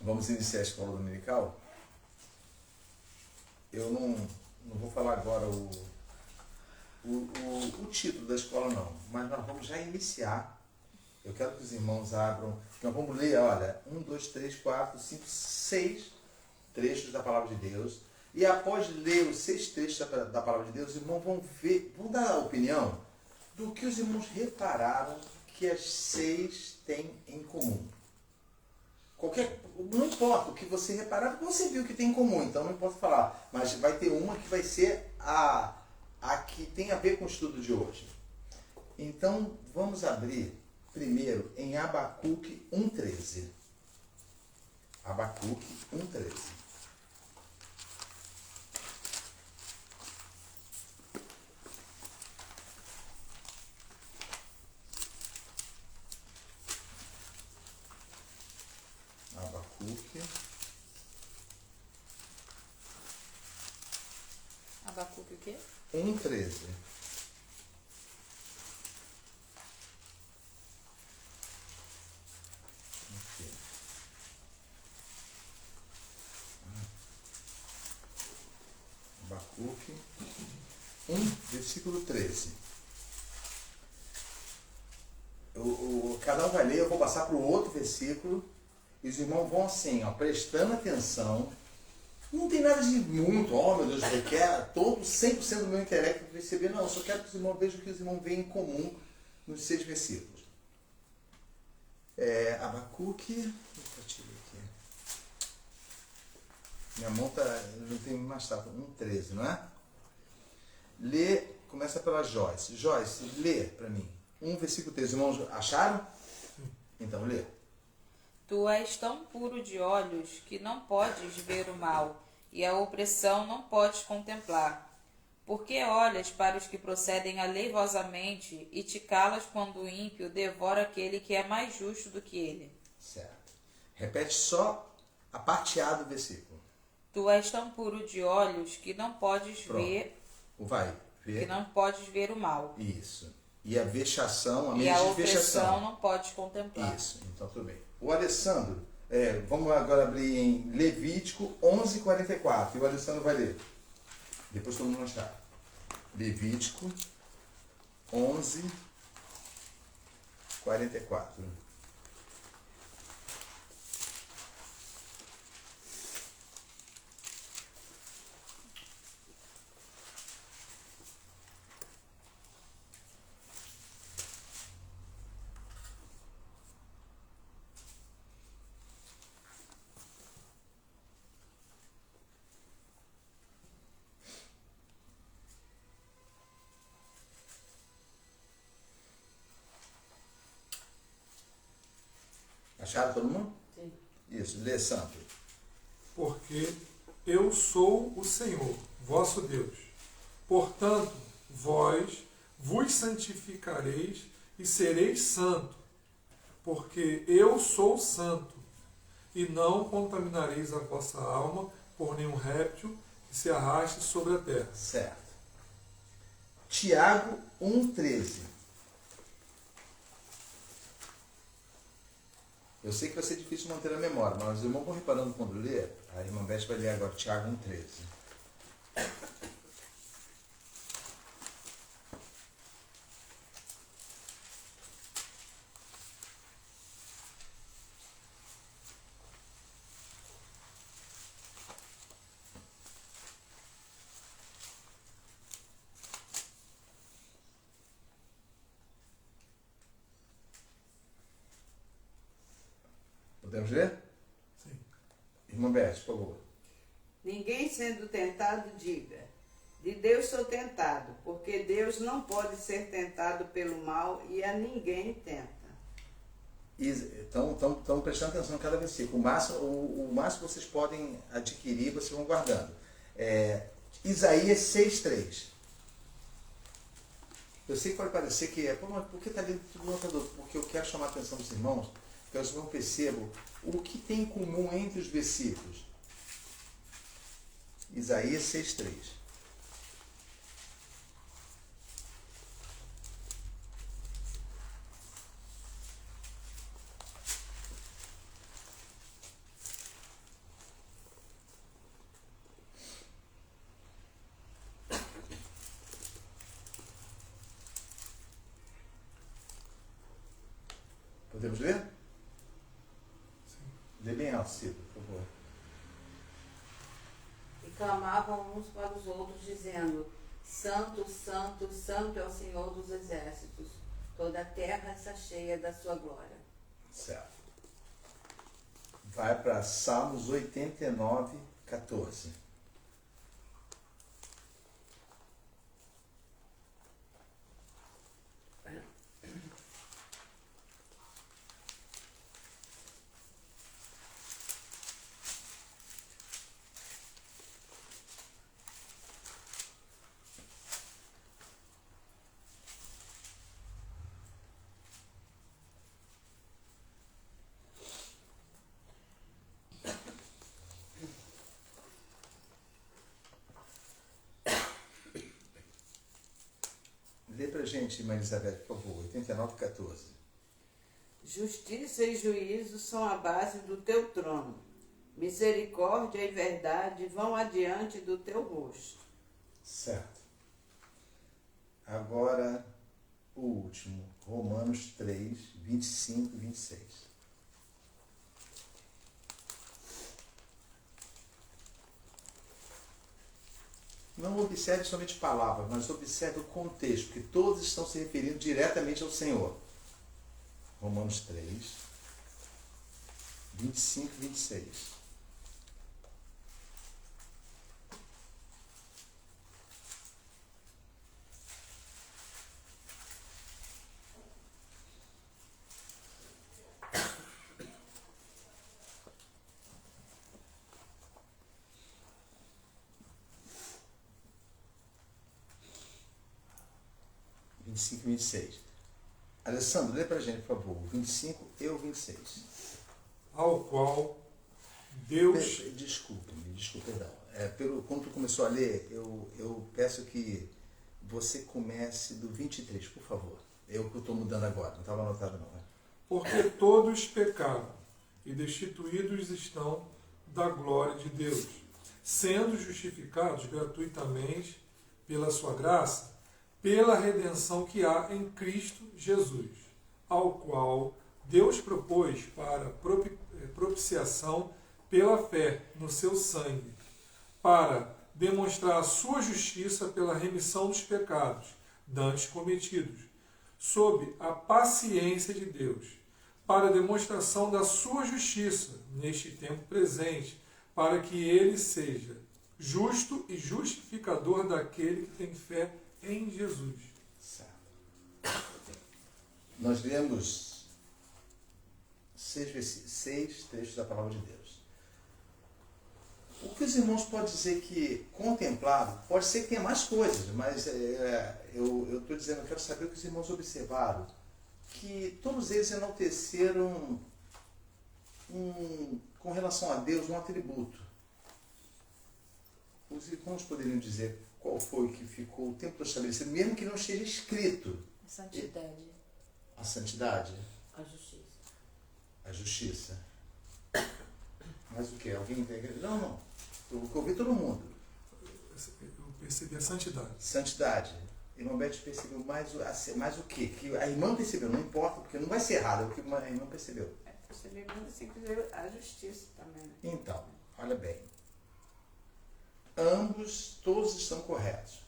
vamos iniciar a escola dominical. Eu não vou falar agora o título da escola não, mas nós vamos já iniciar. Eu quero que os irmãos abram, nós vamos ler, olha, 1, 2, 3, 4, 5, 6 trechos da Palavra de Deus. E após ler os 6 trechos da Palavra de Deus, os irmãos vão dar a opinião do que os irmãos repararam que as 6 têm em comum. Não importa o que você reparar, porque você viu que tem em comum, então não importa falar. Mas vai ter uma que vai ser a que tem a ver com o estudo de hoje. Então, vamos abrir primeiro em Abacuque 1,13. Abacuque 1,13. Abacuque o quê? 1,13. Abacuque 1, versículo 13. Cada um vai ler, eu vou passar para o outro versículo. E os irmãos vão assim, ó, prestando atenção. Não tem nada de muito, meu Deus, requer todo 100% do meu intelecto para perceber. Não, eu só quero que os irmãos vejam o que os irmãos veem em comum nos 6 versículos. Abacuque. Deixa eu tirar aqui. Minha mão não tem mais tato. 1,13, não é? Lê, começa pela Joyce. Joyce, lê para mim. 1, versículo 13. Os irmãos acharam? Então, lê. Tu és tão puro de olhos que não podes ver o mal, e a opressão não podes contemplar. Porque olhas para os que procedem aleivosamente e te calas quando o ímpio devora aquele que é mais justo do que ele. Certo. Repete só a parte A do versículo. Tu és tão puro de olhos que não podes ver. Vai ver. Que não podes ver o mal. Isso. E a vexação, e a opressão não podes contemplar. Isso. Então tudo bem. O Alessandro, vamos agora abrir em Levítico 11:44. E o Alessandro vai ler. Depois todo mundo achar. Levítico 11:44. Acharam todo mundo? Sim. Isso, lê santo. Porque eu sou o Senhor, vosso Deus. Portanto, vós vos santificareis e sereis santo, porque eu sou santo, e não contaminareis a vossa alma por nenhum réptil que se arraste sobre a terra. Certo. Tiago 1,13. Eu sei que vai ser difícil manter a memória, mas os irmãos vão reparando quando ler. A irmã Beth vai ler agora Tiago 1,13. Podemos ler? Sim. Irmã Beth, por favor. Ninguém sendo tentado diga, de Deus sou tentado, porque Deus não pode ser tentado pelo mal e a ninguém tenta. Então, prestando atenção em cada versículo. O máximo que vocês podem adquirir, vocês vão guardando. Isaías 6,3. Eu sei que pode parecer que mas por que está lendo tudo no anotador? Porque eu quero chamar a atenção dos irmãos, que os irmãos percebam o que tem em comum entre os versículos. Isaías 6,3. Podemos ler? Sim. Lê bem alto, Cida, por favor. E clamavam uns para os outros, dizendo: Santo, Santo, Santo é o Senhor dos Exércitos. Toda a terra está cheia da sua glória. Certo. Vai para Salmos 89, 14. Lê pra gente, Irmã Elizabeth, por favor, 89, 14. Justiça e juízo são a base do teu trono. Misericórdia e verdade vão adiante do teu rosto. Certo. Agora, o último, Romanos 3, 25 e 26. Não observe somente palavras, mas observe o contexto, porque todos estão se referindo diretamente ao Senhor. Romanos 3, 25 e 26. e 26. Alessandro, lê pra gente, por favor. 25 e o 26. Ao qual Deus... Desculpe, perdão. Quando tu começou a ler, eu peço que você comece do 23, por favor. Eu que estou mudando agora, não estava anotado não. Né? Porque todos pecaram e destituídos estão da glória de Deus, sendo justificados gratuitamente pela sua graça, pela redenção que há em Cristo Jesus, ao qual Deus propôs para propiciação pela fé no seu sangue, para demonstrar a sua justiça pela remissão dos pecados dantes cometidos, sob a paciência de Deus, para a demonstração da sua justiça neste tempo presente, para que ele seja justo e justificador daquele que tem fé em Jesus. Certo. Nós lemos 6 trechos da palavra de Deus. O que os irmãos podem dizer que contemplado, pode ser que tenha mais coisas, mas eu estou dizendo, eu quero saber o que os irmãos observaram, que todos eles enalteceram com relação a Deus um atributo. Os irmãos poderiam dizer qual foi o que ficou o tempo todo estabelecido, mesmo que não esteja escrito. A santidade. A santidade. A justiça. A justiça. Mas o que? Alguém tem... Não. Eu ouvi todo mundo. Eu percebi a santidade. Santidade. Irmã Beth percebeu mais o quê? Que a irmã percebeu, não importa, porque não vai ser errado, é o que a irmã percebeu. Percebi muito assim, a justiça também. Né? Então, olha bem. Todos estão corretos.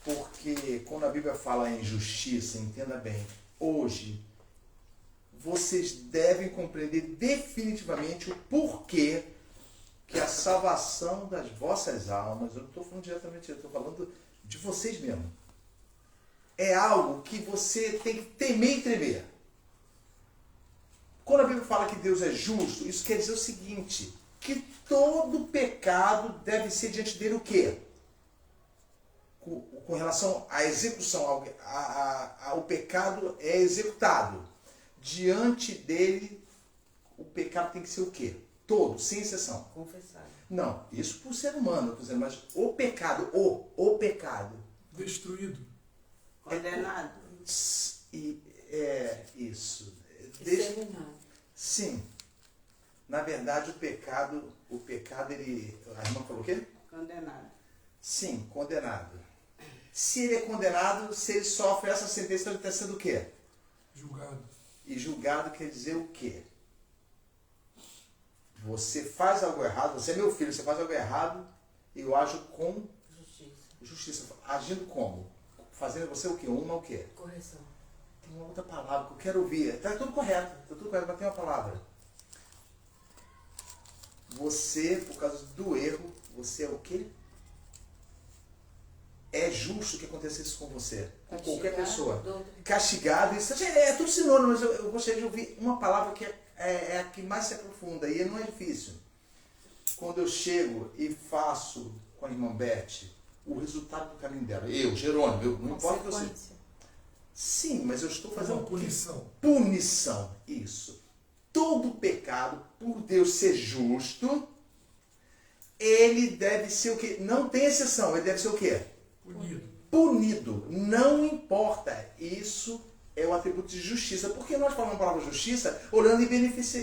Porque quando a Bíblia fala em justiça, entenda bem, hoje vocês devem compreender definitivamente o porquê que a salvação das vossas almas, eu não estou falando diretamente, eu estou falando de vocês mesmo, é algo que você tem que temer e tremer. Quando a Bíblia fala que Deus é justo, isso quer dizer o seguinte, que todo pecado deve ser diante dele o quê? Com relação à execução, o pecado é executado. Diante dele, o pecado tem que ser o quê? Todo, sem exceção. Confessar. Não, isso por ser humano, mas o pecado, o pecado. Destruído. Condenado. Isso. Exterminado. Sim. Na verdade, o pecado, ele... A irmã falou o quê? Condenado. Sim, condenado. Se ele é condenado, se ele sofre essa sentença, ele está sendo o quê? Julgado. E julgado quer dizer o quê? Você faz algo errado, você é meu filho, você faz algo errado e eu ajo com justiça. Agindo como? Fazendo você o quê? O quê? Correção. Tem uma outra palavra que eu quero ouvir. Está tudo correto, mas tem uma palavra. Você, por causa do erro, você é o quê? É justo que aconteça isso com você, com qualquer pessoa. Castigado, isso é tudo sinônimo, mas eu gostaria de ouvir uma palavra que é a que mais se aprofunda, e não é difícil. Quando eu chego e faço com a irmã Beth o resultado do caminho dela, Jerônimo, não importa o que eu sei. Sim, mas eu estou fazendo uma punição. Punição, isso. Todo pecado, por Deus ser justo, ele deve ser o quê? Não tem exceção, ele deve ser o quê? Punido. Não importa. Isso é o atributo de justiça. Porque nós falamos a palavra justiça olhando em benefício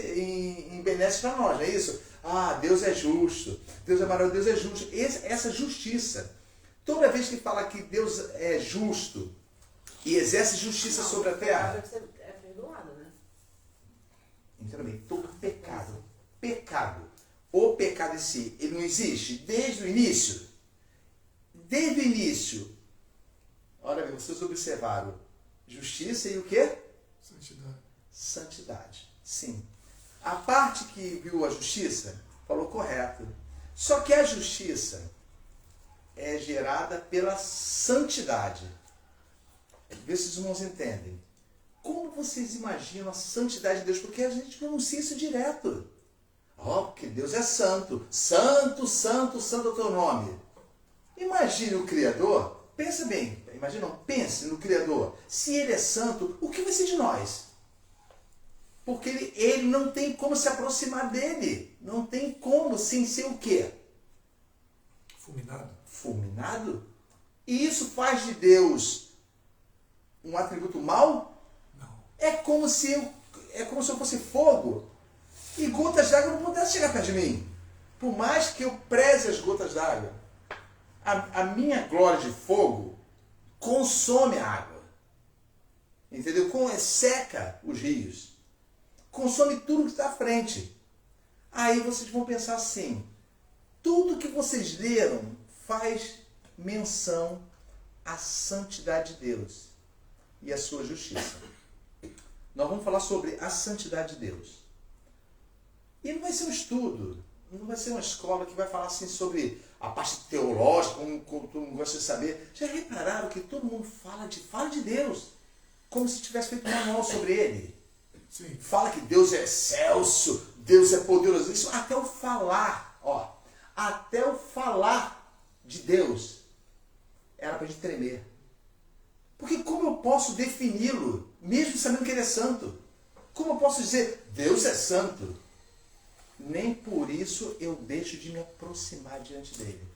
para nós, não é isso? Ah, Deus é justo. Deus é maravilhoso, Deus é justo. Essa justiça. Toda vez que fala que Deus é justo e exerce justiça sobre a terra. É perdoado, né? Então, também, todo pecado. O pecado em si, ele não existe desde o início. Desde o início. Olha bem, vocês observaram justiça e o quê? Santidade. Sim. A parte que viu a justiça falou correto. Só que a justiça é gerada pela santidade. Vê se os irmãos entendem. Como vocês imaginam a santidade de Deus? Porque a gente pronuncia isso direto. Porque Deus é santo. Santo, santo, santo é o teu nome. Imagine o Criador. Pensa bem. Pense no Criador. Se Ele é santo, o que vai ser de nós? Porque ele não tem como se aproximar dele. Não tem como sem ser o quê? Fulminado? E isso faz de Deus um atributo mau? Não. É como se eu fosse fogo e gotas d'água não pudessem chegar perto de mim. Por mais que eu preze as gotas d'água, a minha glória de fogo consome a água. Entendeu? Seca os rios. Consome tudo que está à frente. Aí vocês vão pensar assim, tudo que vocês leram faz menção à santidade de Deus e à sua justiça. Nós vamos falar sobre a santidade de Deus. E não vai ser um estudo, não vai ser uma escola que vai falar assim sobre a parte teológica, como todo mundo gosta de saber. Já repararam que todo mundo fala de Deus, como se tivesse feito um manual sobre Ele? Sim. Fala que Deus é excelso, Deus é poderoso. Isso até o falar, até o falar de Deus era para a gente tremer. Porque como eu posso defini-lo, mesmo sabendo que Ele é santo? Como eu posso dizer, Deus é santo? Nem por isso eu deixo de me aproximar diante dele.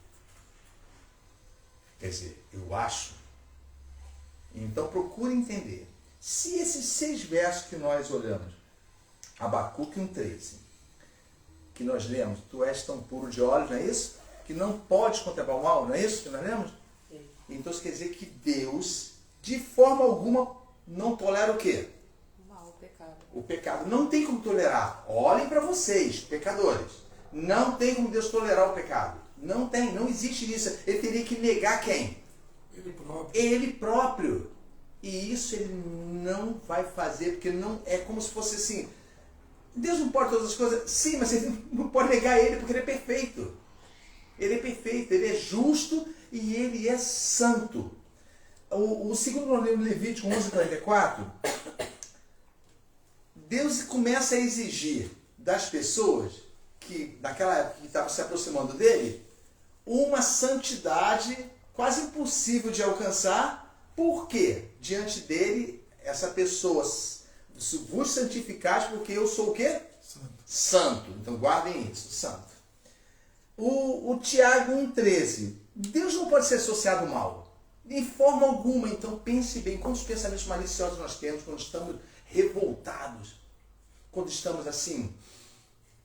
Quer dizer, eu acho. Então procure entender. Se esses 6 versos que nós olhamos, Abacuque 1,13, que nós lemos, tu és tão puro de olhos, não é isso? Que não podes contemplar o mal, não é isso que nós lemos? Sim. Então isso quer dizer que Deus, de forma alguma, não tolera o quê? O pecado. Não tem como tolerar. Olhem para vocês, pecadores. Não tem como Deus tolerar o pecado. Não tem, não existe isso. Ele teria que negar quem? Ele próprio. E isso ele não vai fazer, porque não é como se fosse assim. Deus não pode todas as coisas. Sim, mas ele não pode negar ele, porque ele é perfeito. Ele é perfeito, ele é justo e ele é santo. O segundo Levítico 11:44, Deus começa a exigir das pessoas que naquela época que estavam se aproximando dele uma santidade quase impossível de alcançar. Por quê? Diante dele, essa pessoa vos santificais, porque eu sou o quê? Santo. Então guardem isso, santo. O Tiago 1,13. Deus não pode ser associado ao mal. De forma alguma. Então pense bem, quantos pensamentos maliciosos nós temos quando estamos revoltados, quando estamos assim,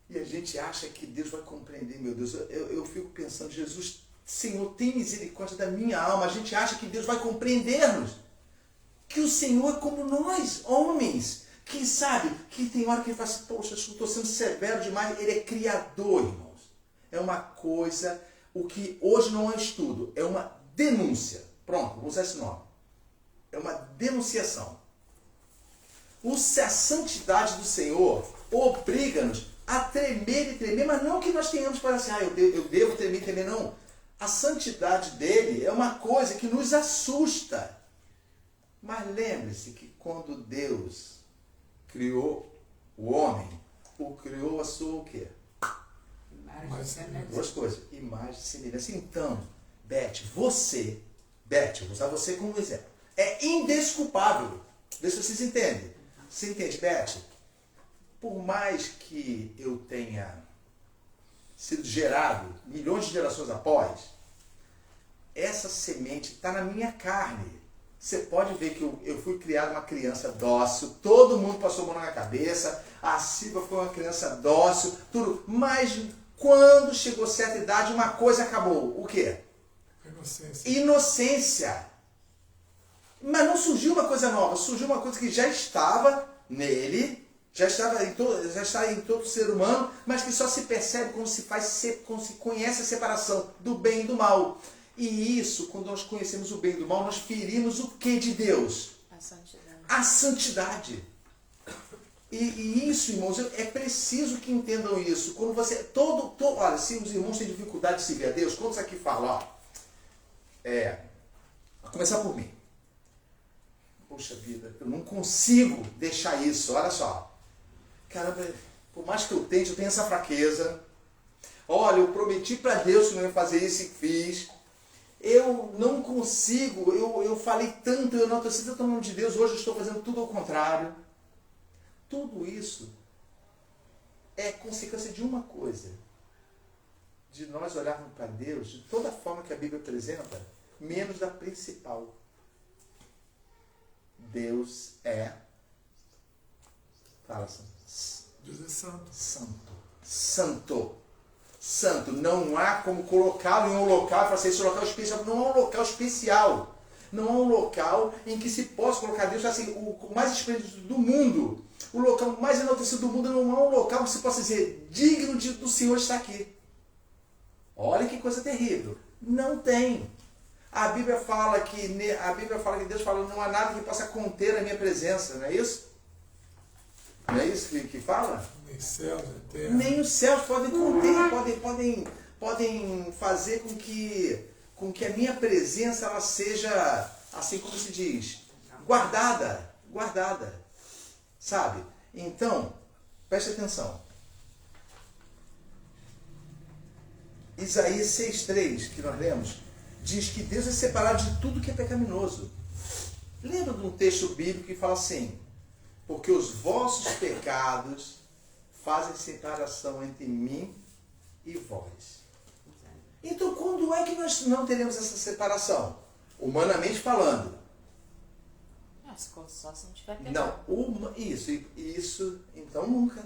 e a gente acha que Deus vai compreender. Meu Deus, eu fico pensando, Jesus, Senhor, tem misericórdia da minha alma. A gente acha que Deus vai compreender-nos, que o Senhor é como nós, homens, Quem sabe que tem hora que ele fala assim, poxa, eu estou sendo severo demais. Ele é criador, irmãos. É uma coisa, o que hoje não é estudo, é uma denúncia. Pronto, vou usar esse nome. É uma denunciação. A santidade do Senhor obriga-nos a tremer e tremer, mas não que nós tenhamos para assim, eu devo tremer e tremer, não. A santidade dele é uma coisa que nos assusta. Mas lembre-se que quando Deus criou o homem, o criou a sua o quê? Imagem e semelhança. Duas coisas, imagem e semelhança. Então, Beth, vou usar você como exemplo, é indesculpável. Vê se vocês entendem. Você entende, Beth? Por mais que eu tenha sido gerado milhões de gerações após, essa semente está na minha carne. Você pode ver que eu fui criado uma criança dócil, todo mundo passou a mão na minha cabeça, a Silva foi uma criança dócil, tudo. Mas quando chegou certa idade, uma coisa acabou. O quê? Inocência. Inocência. Mas não surgiu uma coisa nova, surgiu uma coisa que já estava nele, já está em todo ser humano, mas que só se percebe quando se conhece a separação do bem e do mal. E isso, quando nós conhecemos o bem e do mal, nós ferimos o que de Deus? A santidade. A santidade. E isso, irmãos, é preciso que entendam isso. Quando você. Olha, se os irmãos têm dificuldade de servir a Deus, quantos aqui falam, a começar por mim. Poxa vida, eu não consigo deixar isso, olha só. Caramba, por mais que eu tente, eu tenho essa fraqueza. Olha, eu prometi para Deus que não ia fazer isso e fiz. Eu não consigo, eu falei tanto, eu não estou sendo tanto no nome de Deus, hoje eu estou fazendo tudo ao contrário. Tudo isso é consequência de uma coisa. De nós olharmos para Deus de toda forma que a Bíblia apresenta, menos da principal. Deus é... Fala, Deus é santo. Santo. Santo. Não há como colocá-lo em um local e falar assim, esse local é especial. Não há um local especial. Não há um local em que se possa colocar Deus assim, o mais esplêndido do mundo. O local mais enaltecido do mundo. Não há um local que se possa dizer digno do Senhor estar aqui. Olha que coisa terrível. Não tem. A Bíblia fala que Deus fala, não há nada que possa conter a minha presença, não é isso? Não é isso que fala? Nem céus, nem terra. Nem os céus podem conter, podem fazer com que a minha presença ela seja, assim como se diz, guardada. Sabe? Então, preste atenção. Isaías 6,3, que nós lemos, diz que Deus é separado de tudo que é pecaminoso. Lembra de um texto bíblico que fala assim, porque os vossos pecados fazem separação entre mim e vós. Então, quando é que nós não teremos essa separação? Humanamente falando. Só se não tiver pecado. Não, isso, então nunca.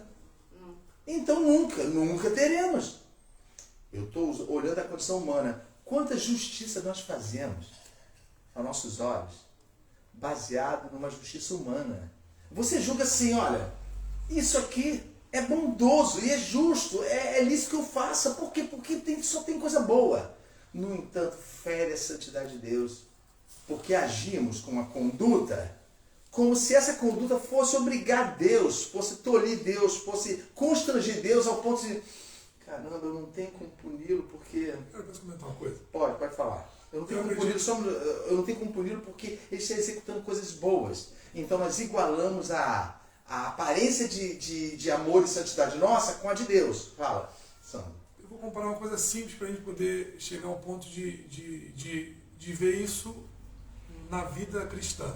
Então nunca teremos. Eu estou olhando a condição humana. Quanta justiça nós fazemos aos nossos olhos, baseado numa justiça humana. Você julga assim, olha, isso aqui é bondoso e é justo, é lícito que eu faça. Por quê? Porque só tem coisa boa. No entanto, fere a santidade de Deus, porque agimos com uma conduta como se essa conduta fosse obrigar Deus, fosse tolir Deus, fosse constranger Deus ao ponto de, caramba, eu não tenho como puni-lo porque... Eu posso comentar uma coisa? Pode falar. Eu não tenho como puni-lo porque ele está executando coisas boas. Então nós igualamos a aparência de amor e santidade nossa com a de Deus. Fala, Sandro. Eu vou comparar uma coisa simples para a gente poder chegar ao ponto de ver isso na vida cristã.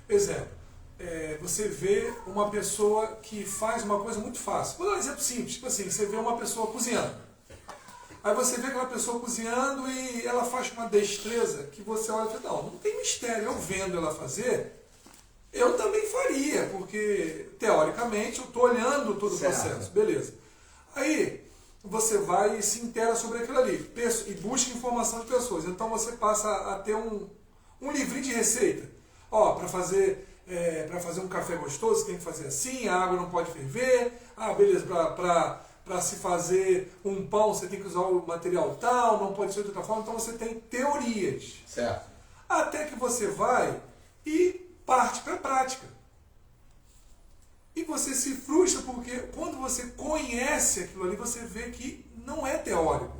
Exemplo, você vê uma pessoa que faz uma coisa muito fácil. Vou dar um exemplo simples, tipo assim, você vê uma pessoa cozinhando. Aí você vê aquela pessoa cozinhando e ela faz uma destreza que você olha e fala, não tem mistério, eu vendo ela fazer, eu também faria, porque teoricamente eu estou olhando todo o processo, beleza. Aí você vai e se inteira sobre aquilo ali, e busca informação de pessoas. Então você passa a ter um livrinho de receita. Para fazer para fazer um café gostoso, você tem que fazer assim, a água não pode ferver, beleza, para se fazer um pão, você tem que usar o material tal, não pode ser de outra forma, então você tem teorias. Certo. Até que você vai e parte para a prática. E você se frustra porque quando você conhece aquilo ali, você vê que não é teórico.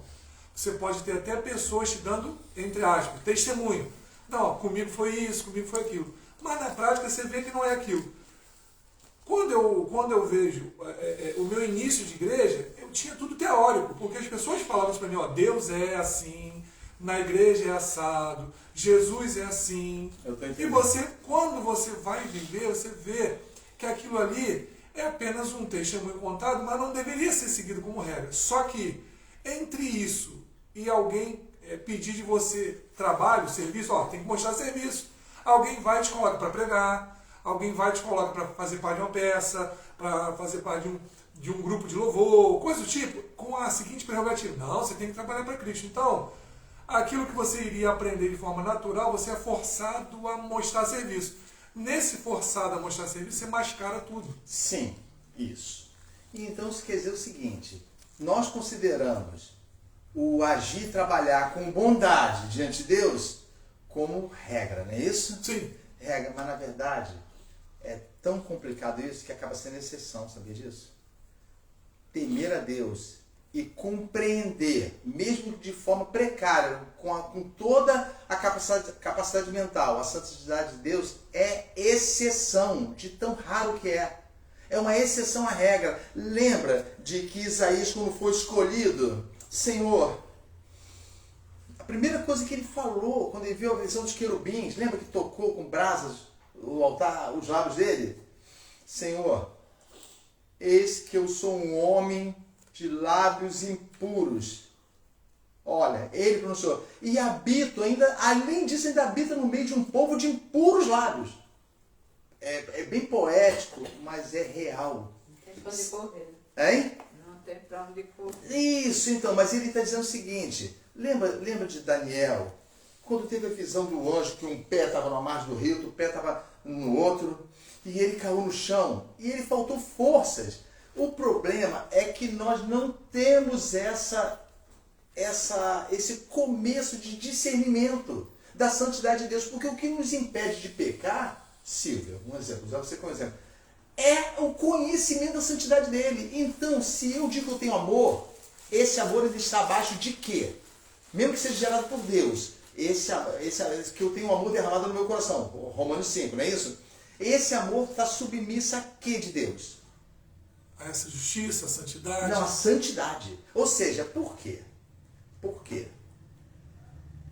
Você pode ter até pessoas te dando, entre aspas, testemunho. Não, comigo foi isso, comigo foi aquilo. Mas na prática você vê que não é aquilo. Quando eu vejo o meu início de igreja, eu tinha tudo teórico, porque as pessoas falavam isso para mim, Deus é assim, na igreja é assado, Jesus é assim. E você, quando você vai viver, você vê que aquilo ali é apenas um testemunho contado, mas não deveria ser seguido como regra. Só que entre isso e alguém pedir de você trabalho, serviço, tem que mostrar serviço. Alguém vai e te coloca para pregar, alguém vai e te coloca para fazer parte de uma peça, para fazer parte de um grupo de louvor, coisa do tipo, com a seguinte prerrogativa: não, você tem que trabalhar para Cristo. Então, aquilo que você iria aprender de forma natural, você é forçado a mostrar serviço. Nesse forçado a mostrar serviço, você mascara tudo. Sim, isso. E então isso quer dizer o seguinte: nós consideramos o agir e trabalhar com bondade diante de Deus como regra, não é isso? Sim. Regra, mas na verdade é tão complicado isso que acaba sendo exceção, sabia disso? Temer a Deus e compreender, mesmo de forma precária, com toda a capacidade mental, a santidade de Deus é exceção de tão raro que é. É uma exceção à regra. Lembra de que Isaías, quando foi escolhido, Senhor, a primeira coisa que ele falou, quando ele viu a visão dos querubins, lembra que tocou com brasas o altar, os lábios dele? Senhor, eis que eu sou um homem de lábios impuros. Olha, ele pronunciou. E habito ainda, além disso, ainda habita no meio de um povo de impuros lábios. É bem poético, mas é real. Não tem pra onde correr. Hein? Não tem pra onde correr. Isso, então, mas ele está dizendo o seguinte: lembra de Daniel, quando teve a visão do anjo, que um pé estava na margem do rio, outro pé estava no outro, e ele caiu no chão, e ele faltou forças. O problema é que nós não temos esse começo de discernimento da santidade de Deus, porque o que nos impede de pecar, Silvia, um exemplo, usar você como exemplo, é o conhecimento da santidade dele. Então, se eu digo que eu tenho amor, esse amor ele está abaixo de quê? Mesmo que seja gerado por Deus, esse que eu tenho um amor derramado no meu coração, Romanos 5, não é isso? Esse amor está submisso a quê de Deus? A essa justiça, a santidade. Não, a santidade. Ou seja, por quê? Por quê?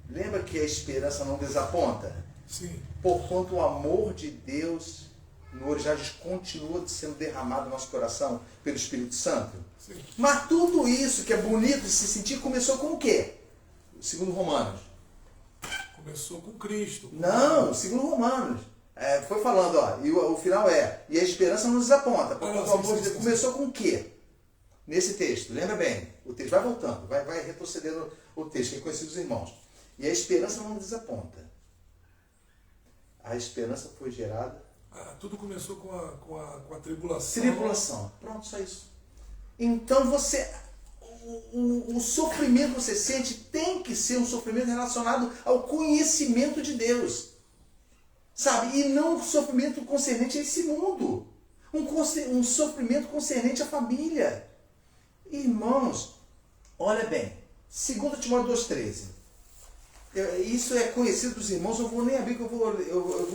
Lembra que a esperança não desaponta? Sim. Porquanto o amor de Deus no original continua sendo derramado no nosso coração pelo Espírito Santo. Sim. Mas tudo isso que é bonito de se sentir começou com o quê? Segundo Romanos. Começou com Cristo. Não, segundo Romanos. Foi falando, e o final e a esperança não desaponta. Porquanto o amor de Deus começou com o quê? Nesse texto, lembra bem, o texto vai voltando, vai retrocedendo o texto, que é conhecido dos irmãos. E a esperança não desaponta. A esperança foi gerada. Tudo começou com a tribulação. Tribulação. Pronto, só isso. Então o sofrimento que você sente tem que ser um sofrimento relacionado ao conhecimento de Deus. Sabe? E não um sofrimento concernente a esse mundo. Um sofrimento concernente à família. Irmãos, olha bem. 2 Timóteo 2,13. Isso é conhecido dos irmãos, eu vou nem abrir, que eu vou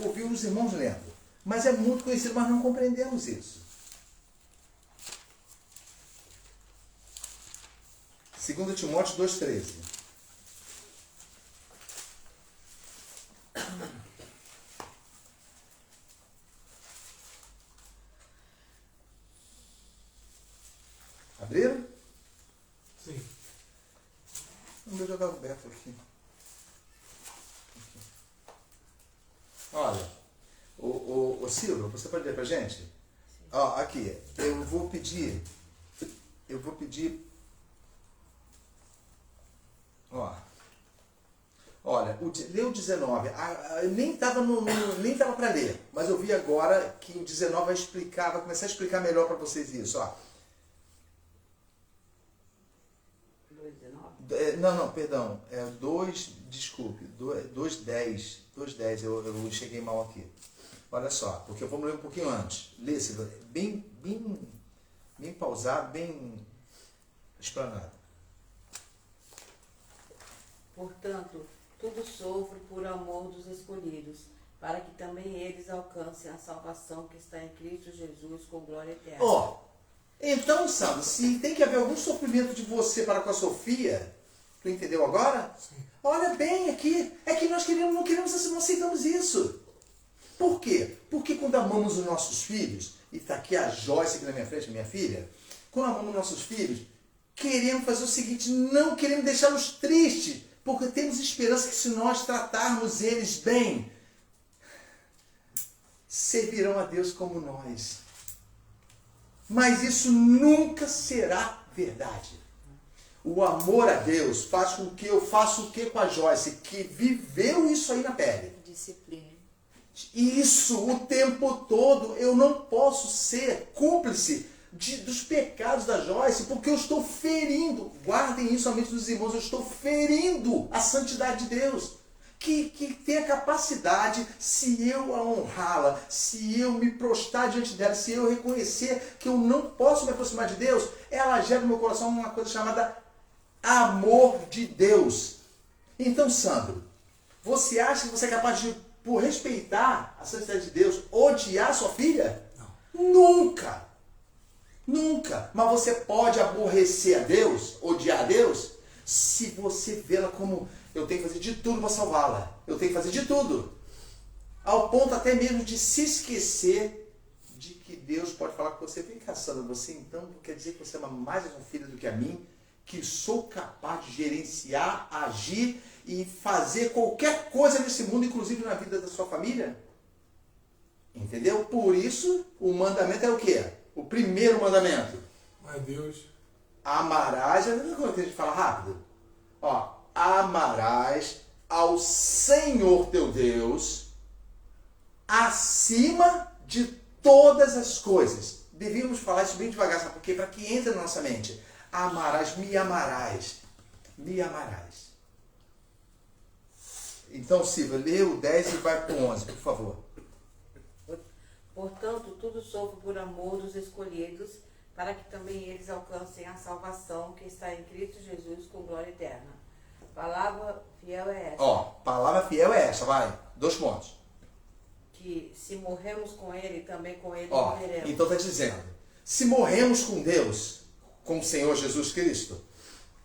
ouvir os irmãos lendo. Mas é muito conhecido, mas não compreendemos isso. 2 Timóteo 2,13. Abriram? Sim. Não vou jogar aberto aqui. Olha, o Silvio, você pode ler pra gente? Ó, aqui, eu vou pedir, ó, olha, lê o 19. Nem estava nem tava para ler, mas eu vi agora que o 19 vai começar a explicar melhor para vocês isso. Ó. 2,19? Não, perdão. 2,10. 2,10, eu cheguei mal aqui. Olha só, porque vamos ler um pouquinho antes. Lê, Silvia, bem pausado, bem explanado. Portanto, tudo sofro por amor dos escolhidos, para que também eles alcancem a salvação que está em Cristo Jesus com glória eterna. Ó, então, Sandro, se tem que haver algum sofrimento de você para com a Sofia, tu entendeu agora? Sim. Olha bem aqui, é que nós não aceitamos isso. Por quê? Porque quando amamos os nossos filhos, e está aqui a Joyce aqui na minha frente, minha filha, quando amamos nossos filhos, queremos fazer o seguinte, não queremos deixá-los tristes, porque temos esperança que se nós tratarmos eles bem, servirão a Deus como nós. Mas isso nunca será verdade. O amor a Deus faz com que eu faça o que com a Joyce, que viveu isso aí na pele. Disciplina. Isso o tempo todo. Eu não posso ser cúmplice dos pecados da Joyce, porque eu estou ferindo, guardem isso à mente dos irmãos, eu estou ferindo a santidade de Deus, que tem a capacidade, se eu a honrá-la, se eu me prostrar diante dela, se eu reconhecer que eu não posso me aproximar de Deus, ela gera no meu coração uma coisa chamada amor de Deus. Então, Sandro, você acha que você é capaz de, por respeitar a santidade de Deus, odiar sua filha? Não. Nunca! Nunca. Mas você pode aborrecer a Deus, odiar a Deus, se você vê-la como eu tenho que fazer de tudo para salvá-la. Eu tenho que fazer de tudo. Ao ponto até mesmo de se esquecer de que Deus pode falar com você. Vem cá, Sandra, você então quer dizer que você ama mais a sua filha do que a mim? Que sou capaz de gerenciar, agir e fazer qualquer coisa nesse mundo, inclusive na vida da sua família? Entendeu? Por isso, o mandamento é o quê? O primeiro mandamento. Mas Deus. Amarás, como a gente fala rápido? Ó, amarás ao Senhor teu Deus acima de todas as coisas. Devíamos falar isso bem devagar, sabe por quê? Para que entre na nossa mente. Amarás, me amarás. Me amarás. Então, Silvia, lê o 10 e vai para o 11, por favor. Portanto, tudo sofro por amor dos escolhidos, para que também eles alcancem a salvação que está em Cristo Jesus com glória eterna. Palavra fiel é esta. Ó, palavra fiel é essa, vai. 2 pontos. Que se morremos com Ele, também com Ele Ó, viveremos. então está dizendo, se morremos com Deus, com o Senhor Jesus Cristo,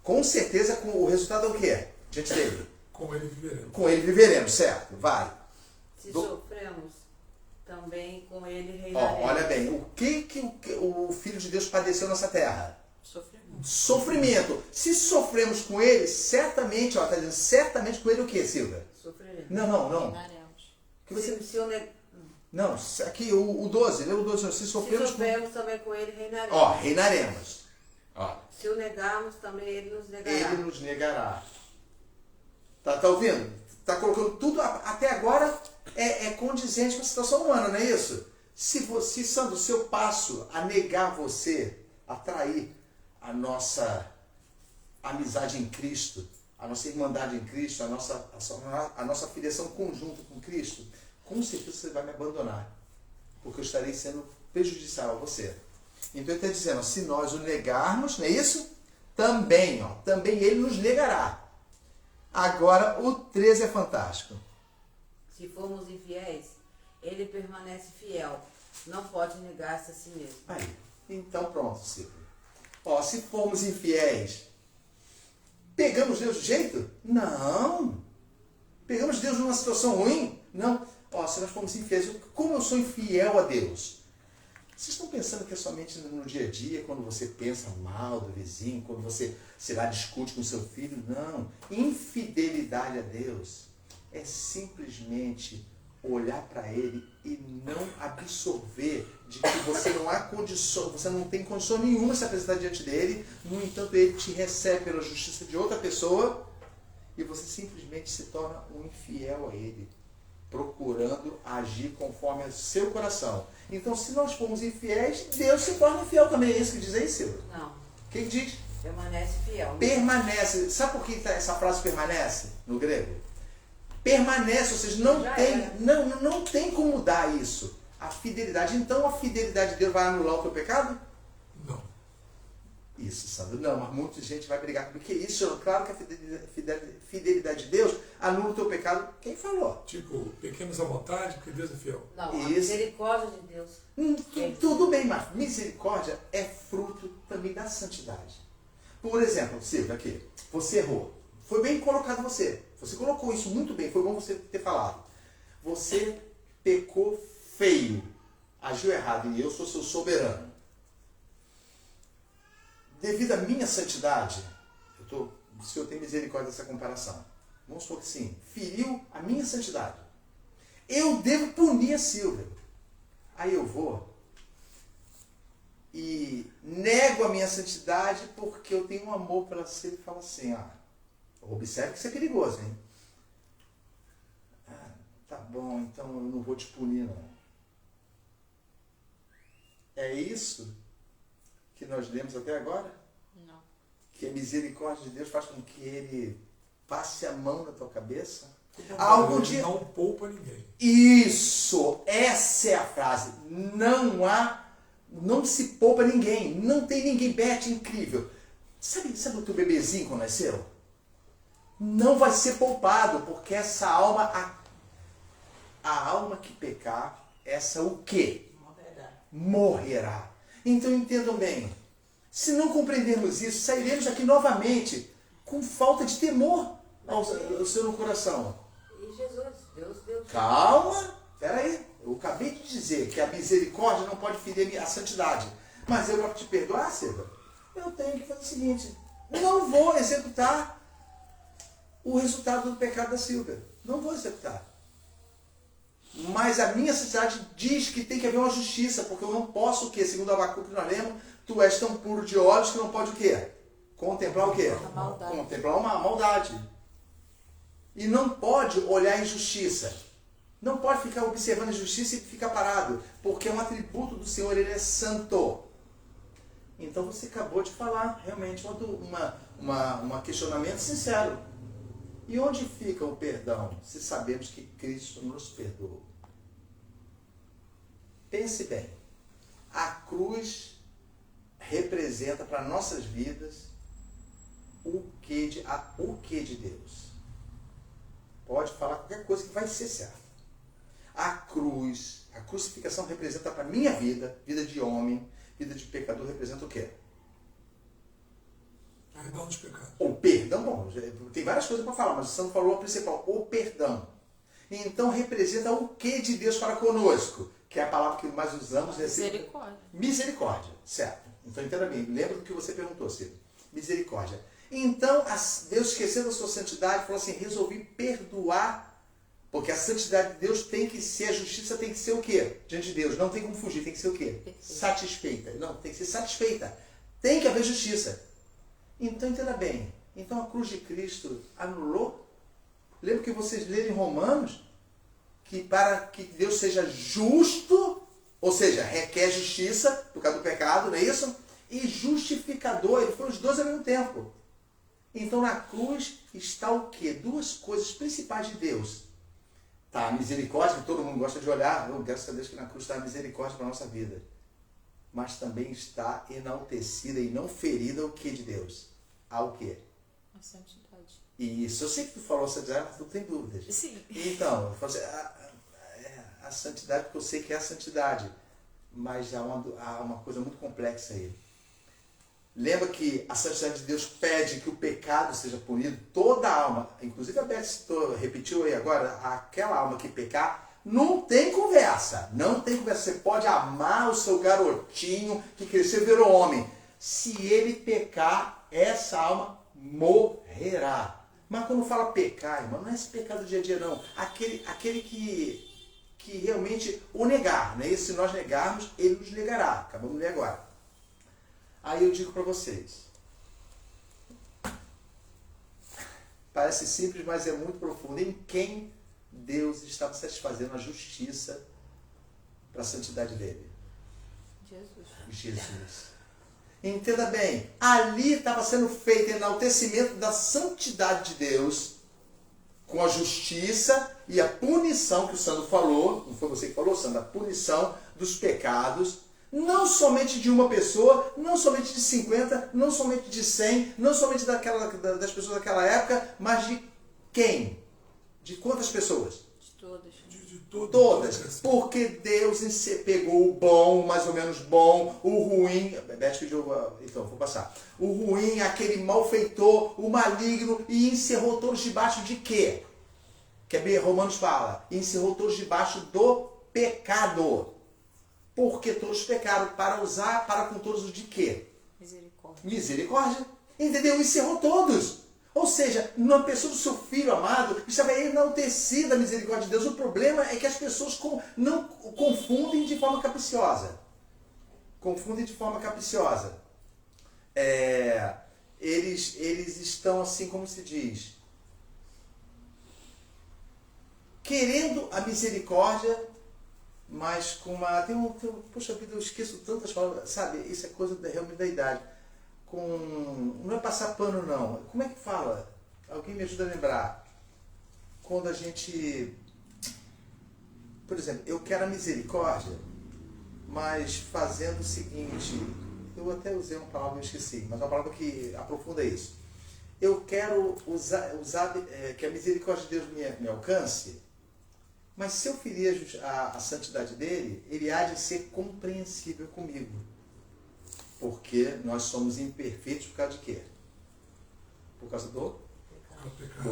com certeza o resultado é o quê? Diante dele. Com ele viveremos. Com ele viveremos, certo? Vai. Se sofremos, também com Ele reinaremos. Ó, olha bem, o que o Filho de Deus padeceu nessa terra? Sofrimento. Sofrimento. Se sofremos com ele, certamente, ó, está dizendo, certamente com ele o que, Silvia? Sofreremos. Não. Reinaremos. Que você... Se o ne- Não, aqui o 12, lê o 12. Se sofremos também com Ele reinaremos. Ó, reinaremos. Ó, Se o negarmos, também Ele nos negará. ele nos negará. Tá ouvindo? Tá colocando tudo, até agora, é condizente com a situação humana, não é isso? Se Sandro, se eu passo a negar você, a trair a nossa amizade em Cristo, a nossa irmandade em Cristo, a nossa filiação conjunta com Cristo, com certeza você vai me abandonar, porque eu estarei sendo prejudicial a você. Então ele está dizendo, se nós o negarmos, não é isso? Também ele nos negará. Agora o 13 é fantástico. Se formos infiéis, Ele permanece fiel. Não pode negar-se a si mesmo. Aí, então pronto, Silvio. Ó, se formos infiéis, pegamos Deus de jeito? Não. Pegamos Deus numa situação ruim? Não. Ó, se nós formos infiéis, como eu sou infiel a Deus? Vocês estão pensando que é somente no dia a dia, quando você pensa mal do vizinho, quando você, sei lá, discute com seu filho? Não. Infidelidade a Deus é simplesmente olhar para Ele e não absorver de que você não há condição, você não tem condição nenhuma de se apresentar diante dele. No entanto, Ele te recebe pela justiça de outra pessoa e você simplesmente se torna um infiel a Ele, procurando agir conforme o seu coração. Então, se nós formos infiéis, Deus se torna infiel também. É isso que diz aí, Silvio? Não, Quem diz? permanece fiel. Permanece. Sabe por que essa frase permanece no grego? Permanece, ou seja, não Já tem, era. não tem como mudar isso. A fidelidade. Então, a fidelidade de Deus vai anular o teu pecado? Não. Isso, Sandro. Não, mas muita gente vai brigar comigo. Que isso? Claro que a fidelidade de Deus anula o teu pecado. Quem falou? Tipo, pequenos à vontade, porque Deus é fiel. Não, a Isso. misericórdia de Deus. Tudo bem, mas misericórdia é fruto também da santidade. Por exemplo, Silvio, aqui, você errou. Foi bem colocado você. Você colocou isso muito bem, foi bom você ter falado. Você pecou feio, agiu errado, e eu sou seu soberano. Devido à minha santidade, o Senhor tem misericórdia dessa comparação. Vamos supor que sim, feriu a minha santidade. Eu devo punir a Silvia. Aí eu vou e nego a minha santidade porque eu tenho um amor pela Silvia e falo assim, observe que isso é perigoso, hein? Tá bom, então eu não vou te punir, não. É isso que nós lemos até agora? Não. Que a misericórdia de Deus faz com que Ele passe a mão na tua cabeça? Algum Algum dia... Não poupa ninguém. Isso! Essa é a frase. Não se poupa ninguém. Não tem ninguém. Beth, incrível. Sabe o teu bebezinho quando nasceu? Não vai ser poupado, porque essa alma, a alma que pecar, essa o quê? Morrerá. Então entendam bem. Se não compreendermos isso, sairemos aqui novamente com falta de temor ao Senhor no coração. E Jesus, Deus. Calma, peraí. Eu acabei de dizer que a misericórdia não pode ferir a santidade. Mas eu, para te perdoar, Silvia, eu tenho que fazer o seguinte: não vou executar o resultado do pecado da Silvia. Não vou executar. Mas a minha santidade diz que tem que haver uma justiça, porque eu não posso o quê? Segundo Abacuque que nós lemos, tu és tão puro de olhos que não pode o quê? Contemplar o quê? A maldade. Contemplar uma maldade. E não pode olhar a injustiça. Não pode ficar observando a injustiça e ficar parado, porque é um atributo do Senhor, Ele é santo. Então você acabou de falar realmente um questionamento sincero. E onde fica o perdão, se sabemos que Cristo nos perdoou? Pense bem. A cruz representa para nossas vidas o que de Deus. Pode falar qualquer coisa que vai ser certo. A crucificação representa para a minha vida, vida de homem, vida de pecador, representa o quê? Perdão dos pecados. O perdão, bom, tem várias coisas para falar, mas o Santo falou a principal, o perdão. Então representa o que de Deus para conosco, que é a palavra que mais usamos. Misericórdia. Misericórdia, certo. Então entenda bem, lembra do que você perguntou, Ciro. Misericórdia. Então Deus, esquecendo a sua santidade, falou assim, resolvi perdoar, porque a santidade de Deus tem que ser, a justiça tem que ser o quê? Diante de Deus, não tem como fugir, tem que ser o quê? Perfeito. Satisfeita. Não, tem que ser satisfeita. Tem que haver justiça. Então, entenda bem. Então, a cruz de Cristo anulou. Lembra que vocês leram em Romanos que para que Deus seja justo, ou seja, requer justiça por causa do pecado, não é isso? E justificador, ele foi os dois ao mesmo tempo. Então, na cruz está o quê? Duas coisas principais de Deus. Tá, a misericórdia, que todo mundo gosta de olhar. Graças a Deus que na cruz está a misericórdia para a nossa vida. Mas também está enaltecida e não ferida o que de Deus? Ao quê? A santidade. Isso, eu sei que tu falou santidade, mas tu tem dúvidas. Sim. Então, eu falo assim, a santidade, porque eu sei que é a santidade, mas há uma coisa muito complexa aí. Lembra que a santidade de Deus pede que o pecado seja punido, toda alma, inclusive a Beth repetiu aí agora, aquela alma que pecar, não tem conversa, não tem conversa. Você pode amar o seu garotinho que cresceu e virou homem. Se ele pecar, essa alma morrerá. Mas quando fala pecar, irmão, não é esse pecado do dia a dia, não. Aquele que realmente o negar, né? E se nós negarmos, ele nos negará. Acabamos de ler agora. Aí eu digo para vocês. parece simples, mas é muito profundo. Em quem Deus estava satisfazendo a justiça para a santidade dele? Jesus. Entenda bem, ali estava sendo feito o enaltecimento da santidade de Deus com a justiça e a punição que o Sandro falou, não foi você que falou, Sandro, a punição dos pecados, não somente de uma pessoa, não somente de 50, não somente de 100, não somente das pessoas daquela época, mas de quem? De quantas pessoas? De todas. Todas. Porque Deus pegou o bom, mais ou menos bom, o ruim. Então, vou passar. O ruim, aquele malfeitor, o maligno, e encerrou todos debaixo de quê? Que é Romanos fala. Encerrou todos debaixo do pecado. Porque todos pecaram para com todos os de quê? Misericórdia. Entendeu? Encerrou todos. Ou seja, na pessoa do seu filho amado, estava enaltecida a misericórdia de Deus. O problema é que as pessoas não confundem de forma capciosa. Eles estão assim, como se diz, querendo a misericórdia, mas com uma... Poxa vida, eu esqueço tantas palavras, sabe? Isso é coisa realmente da idade. Não é passar pano, não. Como é que fala? Alguém me ajuda a lembrar. Quando a gente... Por exemplo, eu quero a misericórdia, mas fazendo o seguinte... Eu até usei uma palavra, eu esqueci, mas uma palavra que aprofunda isso. Eu quero usar que a misericórdia de Deus me alcance, mas se eu ferir a santidade dele, ele há de ser compreensível comigo. Porque nós somos imperfeitos por causa de quê? Por causa do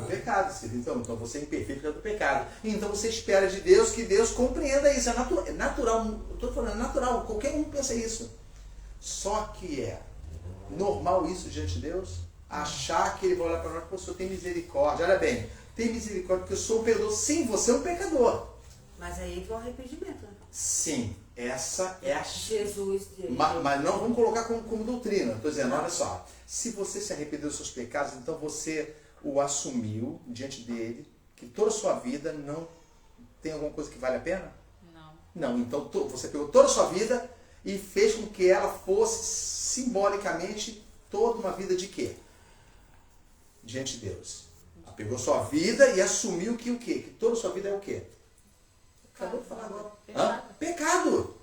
pecado. Então você é imperfeito por causa do pecado. Então você espera de Deus que Deus compreenda isso. É natural. Eu estou falando, é natural. Qualquer um pensa isso. Só que é normal isso diante de Deus? Achar que ele vai olhar para nós, pô, o Senhor tem misericórdia. Olha bem, tem misericórdia porque eu sou um pecador. Sim, você é um pecador. Mas aí entra o arrependimento, né? Sim, essa é a... Jesus. Mas não vamos colocar como doutrina. Estou dizendo, olha só. Se você se arrependeu dos seus pecados, então você o assumiu diante dele, que toda a sua vida não tem alguma coisa que vale a pena? Não. Então você pegou toda a sua vida e fez com que ela fosse simbolicamente toda uma vida de quê? Diante de Deus. Ela pegou sua vida e assumiu que o quê? Que toda a sua vida é o quê? Acabou de falar agora. Pecado.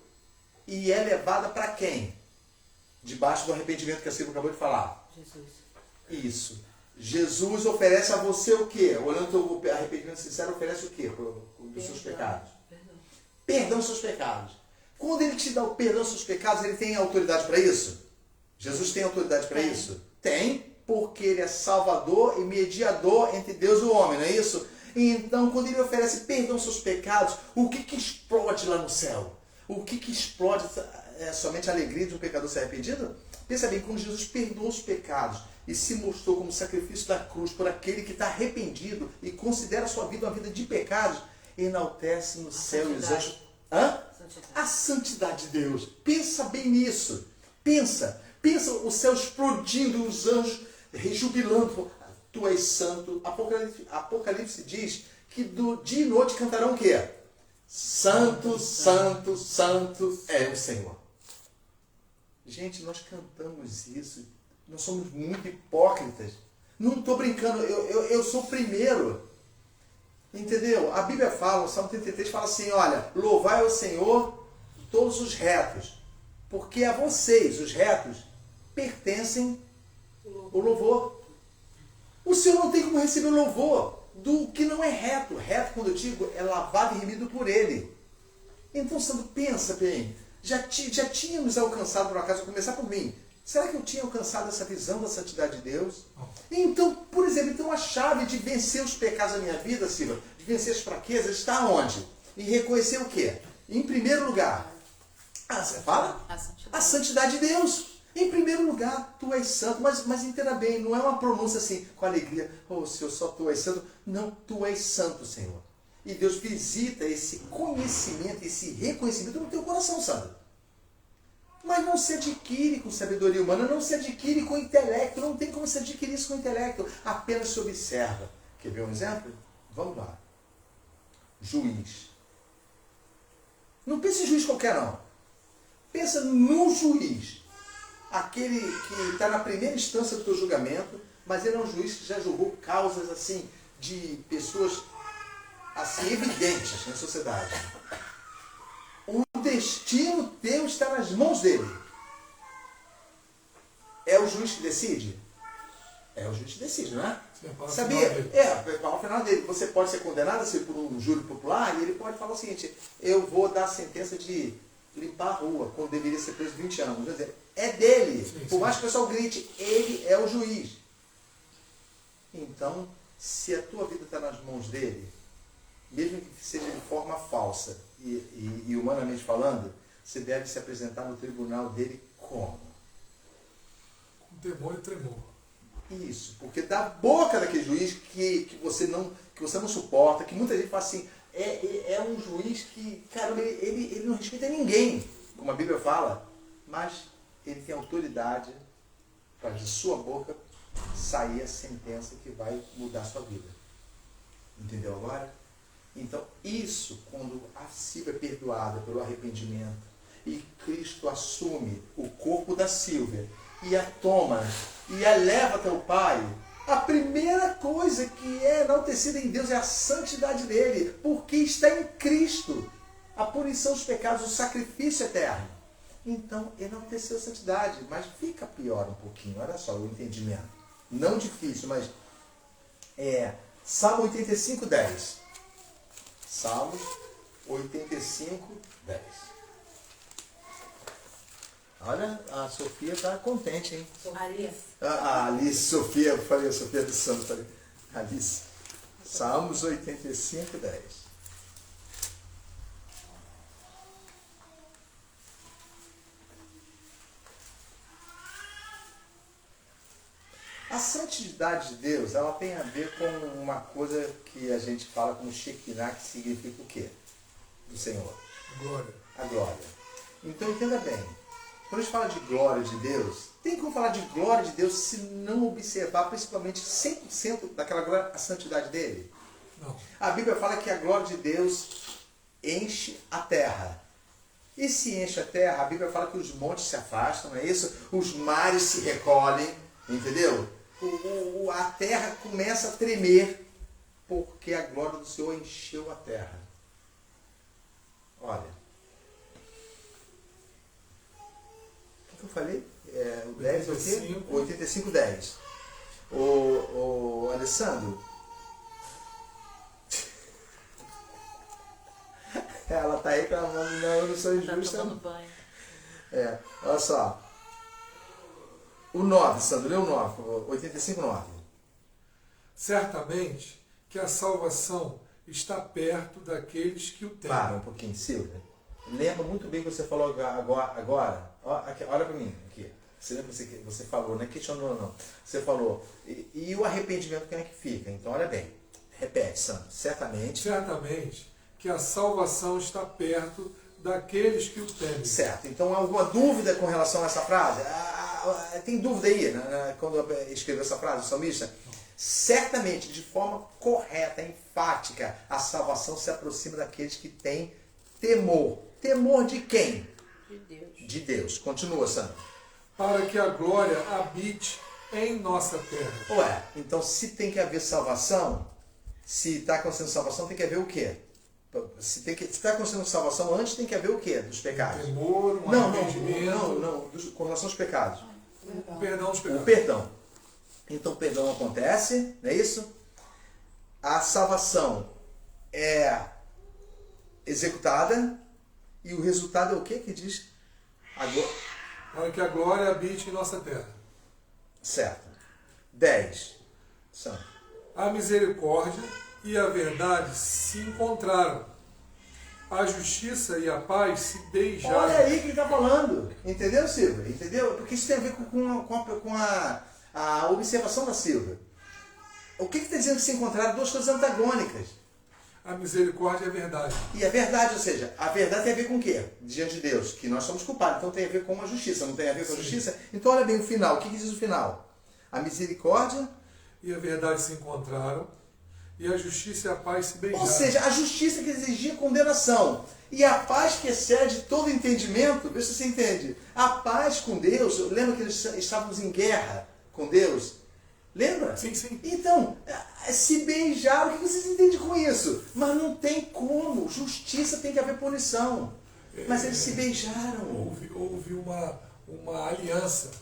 E é levada para quem? Debaixo do arrependimento que a Silvia acabou de falar. Jesus. Isso. Jesus oferece a você o quê? Olhando o teu arrependimento sincero, oferece o quê? Dos seus pecados. Perdão dos seus pecados. Quando ele te dá o perdão dos seus pecados, ele tem autoridade para isso? Jesus tem autoridade para isso? Tem, porque ele é salvador e mediador entre Deus e o homem, não é isso? Então, quando ele oferece perdão aos seus pecados, o que explode lá no céu? O que explode? É somente a alegria de um pecador ser arrependido? Pensa bem, quando Jesus perdoou os pecados e se mostrou como sacrifício da cruz por aquele que está arrependido e considera a sua vida uma vida de pecados, enaltece no céu e os anjos. A santidade de Deus. Pensa bem nisso. Pensa o céu explodindo, os anjos rejubilando. Tu és santo. Apocalipse diz que do dia e noite cantarão o quê? Santo, santo, santo é o Senhor. Gente, nós cantamos isso. Nós somos muito hipócritas. Não estou brincando. Eu sou o primeiro. Entendeu? A Bíblia fala, o Salmo 33 fala assim, olha, louvai ao Senhor todos os retos, porque a vocês, os retos, pertencem o louvor. O Senhor não tem como receber o louvor do que não é reto. Reto, quando eu digo, é lavado e remido por Ele. Então, Sandro, pensa bem, já tínhamos alcançado, por acaso, vou começar por mim, será que eu tinha alcançado essa visão da santidade de Deus? Então, por exemplo, a chave de vencer os pecados da minha vida, Silvia, de vencer as fraquezas, está onde? Em reconhecer o quê? Em primeiro lugar, você fala? A santidade de Deus. Em primeiro lugar, tu és santo. Mas entenda bem, não é uma pronúncia assim, com alegria, oh Senhor, só tu és santo. Não, tu és santo, Senhor. E Deus visita esse conhecimento, esse reconhecimento no teu coração, Sandro. Mas não se adquire com sabedoria humana, não se adquire com intelecto, não tem como se adquirir isso com intelecto. Apenas se observa. Quer ver um exemplo? Vamos lá. Juiz. Não pense em juiz qualquer, não. Pensa no juiz. Aquele que está na primeira instância do teu julgamento, mas ele é um juiz que já julgou causas assim de pessoas assim evidentes na sociedade. O destino teu está nas mãos dele. É o juiz que decide? É o juiz que decide, não é? Sabia? Ao final dele. Você pode ser condenado assim, por um júri popular e ele pode falar o seguinte: eu vou dar a sentença de limpar a rua, quando deveria ser preso 20 anos. Quer dizer, é dele. Sim, por mais que o pessoal grite, ele é o juiz. Então, se a tua vida está nas mãos dele, mesmo que seja de forma falsa e humanamente falando, você deve se apresentar no tribunal dele como? Com temor e tremor. Isso, porque da boca daquele juiz que você não suporta, que muita gente fala assim, é um juiz que, caramba, ele não respeita ninguém, como a Bíblia fala, mas ele tem autoridade para de sua boca sair a sentença que vai mudar a sua vida. Entendeu agora? Então, isso, quando a Silvia é perdoada pelo arrependimento e Cristo assume o corpo da Silvia e a toma e a leva até o Pai, a primeira coisa que é enaltecida em Deus é a santidade dele, porque está em Cristo a punição dos pecados, o sacrifício eterno. Então, enalteceu a santidade, mas fica pior um pouquinho, olha só o entendimento. Não difícil, mas Salmo 85, 10. Salmos 85, 10. Olha, a Sofia está contente, hein? Alice. A Alice, Sofia, eu falei a Sofia do Santo, falei. Alice. Salmos 85, 10. A santidade de Deus, ela tem a ver com uma coisa que a gente fala como Shekinah, que significa o quê? Do Senhor. Glória. A glória. Então entenda bem, quando a gente fala de glória de Deus, tem como falar de glória de Deus se não observar principalmente 100% daquela glória, a santidade dele? Não. A Bíblia fala que a glória de Deus enche a terra. E se enche a terra, a Bíblia fala que os montes se afastam, não é isso? Os mares se recolhem, entendeu? A terra começa a tremer, porque a glória do Senhor encheu a terra. Olha, o que eu falei? O 10 é o quê? 85, 10. O Alessandro, ela está reclamando, não, eu não sou injusta. Tá tomando banho. Olha só. O 9, Sandro, lê o 9, 85, 9. Certamente que a salvação está perto daqueles que o temem. Para um pouquinho, Silvia. Lembra muito bem o que você falou agora. Olha para mim, aqui. Você lembra que você falou, não é questionou não. Você falou, e o arrependimento como é que fica? Então, olha bem. Repete, Sandro. Certamente que a salvação está perto daqueles que o temem. Certo. Então, alguma dúvida com relação a essa frase? Tem dúvida aí, né, quando escreveu essa frase, o salmista? Certamente, de forma correta, enfática, a salvação se aproxima daqueles que têm temor. Temor de quem? De Deus. De Deus. Continua, Sandro. Para que a glória habite em nossa terra. Ué, então se tem que haver salvação, se está acontecendo salvação, tem que haver o quê? Se está acontecendo salvação, antes tem que haver o quê? Dos pecados. Temor, arrependimento. Não, com relação aos pecados. O perdão dos pecados. O perdão. Então o perdão acontece, não é isso? A salvação é executada e o resultado é o quê que diz? Para que a glória habite em nossa terra. Certo. 10. São. A misericórdia e a verdade se encontraram. A justiça e a paz se beijaram. Olha aí que ele está falando. Entendeu, Silvia? Entendeu? Porque isso tem a ver com a observação da Silvia. O que está dizendo que se encontraram? Duas coisas antagônicas. A misericórdia é a verdade. E a verdade, ou seja, a verdade tem a ver com o quê? Diante de Deus, que nós somos culpados. Então tem a ver com a justiça, não tem a ver com a justiça? Então olha bem o final. O que diz o final? A misericórdia e a verdade se encontraram. e a justiça e a paz se beijaram. Ou seja, a justiça que exigia condenação e a paz que excede todo entendimento, vê se você entende. A paz com Deus, lembra que eles estávamos em guerra com Deus? Lembra? Sim, sim. Então, se beijaram, o que vocês entendem com isso? Mas não tem como, justiça tem que haver punição. Mas eles se beijaram. Houve uma aliança.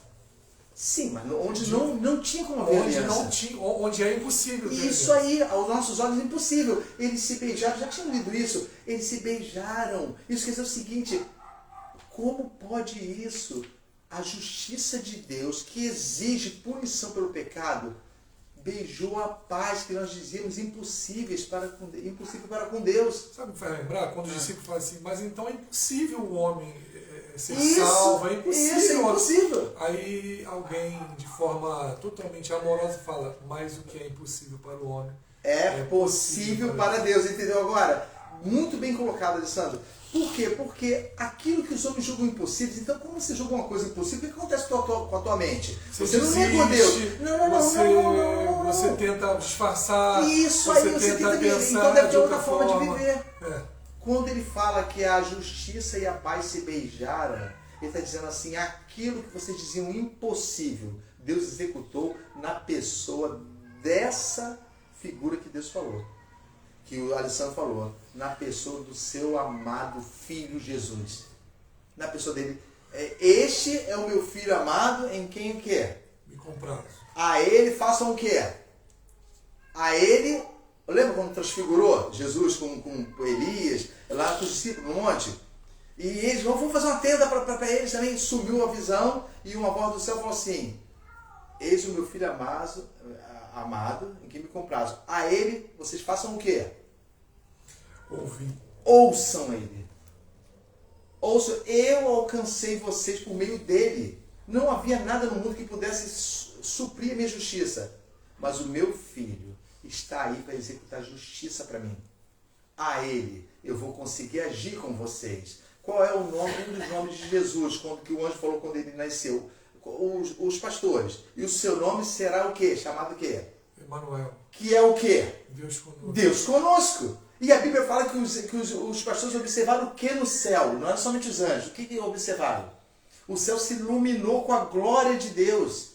Sim, mas onde não tinha como haver aliança. Onde é impossível. Isso aí, aos nossos olhos é impossível. Eles se beijaram, já tinham lido isso. Eles se beijaram. Isso quer dizer o seguinte, como pode isso? A justiça de Deus, que exige punição pelo pecado, beijou a paz que nós dizíamos impossível para com Deus. Sabe o que vai lembrar? Quando os discípulos falam assim, mas então é impossível o homem ser Isso, salvo, é impossível. Isso é impossível. Aí alguém, de forma totalmente amorosa, fala, mas o que é impossível para o homem É possível para Deus, entendeu agora? Muito bem colocado, Alessandro. Por quê? Porque aquilo que os homens julgam impossíveis, então como você julga uma coisa impossível, o que acontece com a tua mente? Você não negou Deus. Não. Você tenta disfarçar. Isso você aí, você tenta pensar viver. Então deve ter de outra forma de viver. É. Quando ele fala que a justiça e a paz se beijaram, ele está dizendo assim, aquilo que vocês diziam impossível, Deus executou na pessoa dessa figura que Deus falou. Que o Alessandro falou, na pessoa do seu amado Filho Jesus. Na pessoa dele. Este é o meu Filho amado, em quem o que é? Me compraram. A ele façam o que é? A ele, lembra quando transfigurou Jesus com Elias, lá com os discípulos no monte? E eles vamos fazer uma tenda para eles também. Sumiu a visão e uma voz do céu falou assim, eis o meu Filho amado, em quem me compraram. A ele, vocês façam o quê? Ouçam ele. Ouçam, eu alcancei vocês por meio dele. Não havia nada no mundo que pudesse suprir a minha justiça. Mas o meu Filho está aí para executar justiça para mim. A ele eu vou conseguir agir com vocês. Qual é o nome, um dos nomes de Jesus, que o anjo falou quando ele nasceu? Os pastores. E o seu nome será o quê? Chamado o quê? Emanuel. Que é o quê? Deus conosco. Deus conosco. E a Bíblia fala que os pastores observaram o que no céu? Não era somente os anjos. O que observaram? O céu se iluminou com a glória de Deus.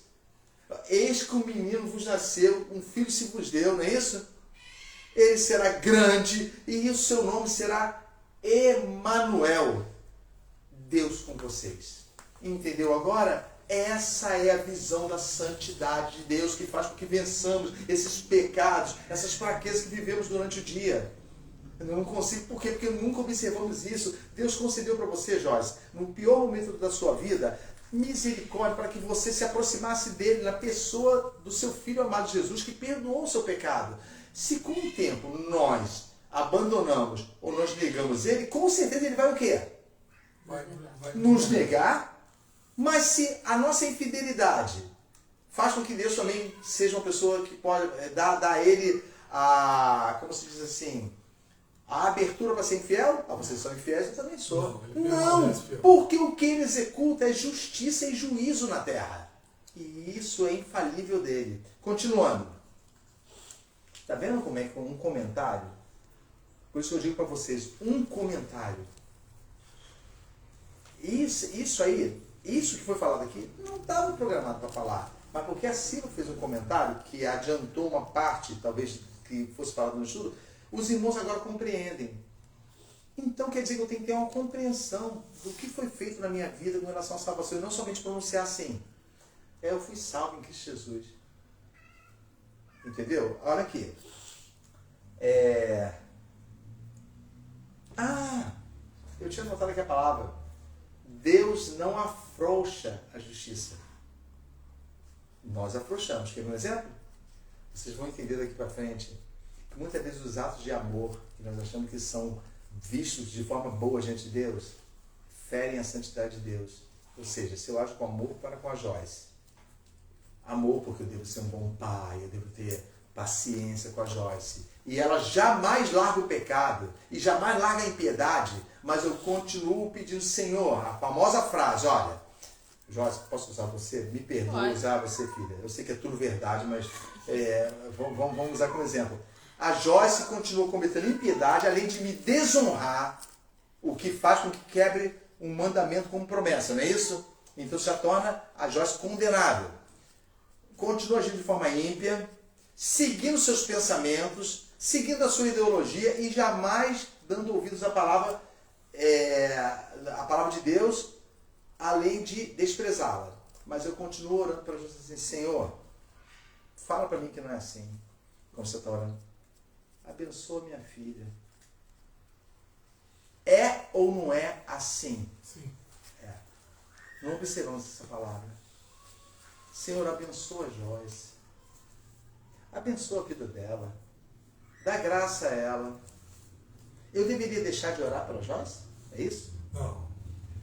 Eis que um menino vos nasceu, um filho se vos deu, não é isso? Ele será grande e o seu nome será Emanuel. Deus com vocês. Entendeu agora? Essa é a visão da santidade de Deus que faz com que vençamos esses pecados, essas fraquezas que vivemos durante o dia. Eu não consigo, por quê? Porque nunca observamos isso. Deus concedeu para você, Joyce, no pior momento da sua vida, misericórdia para que você se aproximasse dele na pessoa do seu Filho amado Jesus, que perdoou o seu pecado. Se com o tempo nós abandonamos ou nós negamos ele, com certeza ele vai o quê? Vai Nos negar. Mas se a nossa infidelidade faz com que Deus também seja uma pessoa que pode dar a ele como se diz assim, a abertura para ser infiel, vocês são infiéis, eu também sou. Não, porque o que ele executa é justiça e juízo na terra. E isso é infalível dele. Continuando. Está vendo como é que um comentário? Por isso que eu digo para vocês, um comentário. Isso aí, isso que foi falado aqui, não estava programado para falar. Mas porque a Silvia fez um comentário que adiantou uma parte, talvez, que fosse falado no estudo, os irmãos agora compreendem. Então quer dizer que eu tenho que ter uma compreensão do que foi feito na minha vida com relação à salvação. E não somente pronunciar assim, eu fui salvo em Cristo Jesus. Entendeu? Olha aqui. Eu tinha notado aqui a palavra. Deus não afrouxa a justiça. Nós afrouxamos. Quer um exemplo? Vocês vão entender daqui para frente que muitas vezes os atos de amor que nós achamos que são vistos de forma boa diante de Deus ferem a santidade de Deus. Ou seja, se eu ajo com amor para com a Joyce, amor porque eu devo ser um bom pai, eu devo ter paciência com a Joyce, e ela jamais larga o pecado e jamais larga a impiedade, mas eu continuo pedindo, Senhor, a famosa frase, olha, Joyce, posso usar você? Me perdoe usar você, filha. Eu sei que é tudo verdade, mas vamos usar como exemplo. A Joyce continua cometendo impiedade, além de me desonrar, o que faz com que quebre um mandamento como promessa, não é isso? Então já torna a Joyce condenável. Continua agindo de forma ímpia, seguindo seus pensamentos, seguindo a sua ideologia e jamais dando ouvidos à palavra de Deus, além de desprezá-la. Mas eu continuo orando pela Joyce assim, Senhor, fala para mim que não é assim, como você está orando. Abençoa minha filha. É ou não é assim? Sim. É. Não observamos essa palavra. Senhor, abençoa a Joyce. Abençoa a vida dela. Dá graça a ela. Eu deveria deixar de orar pela Joyce? É isso? Não.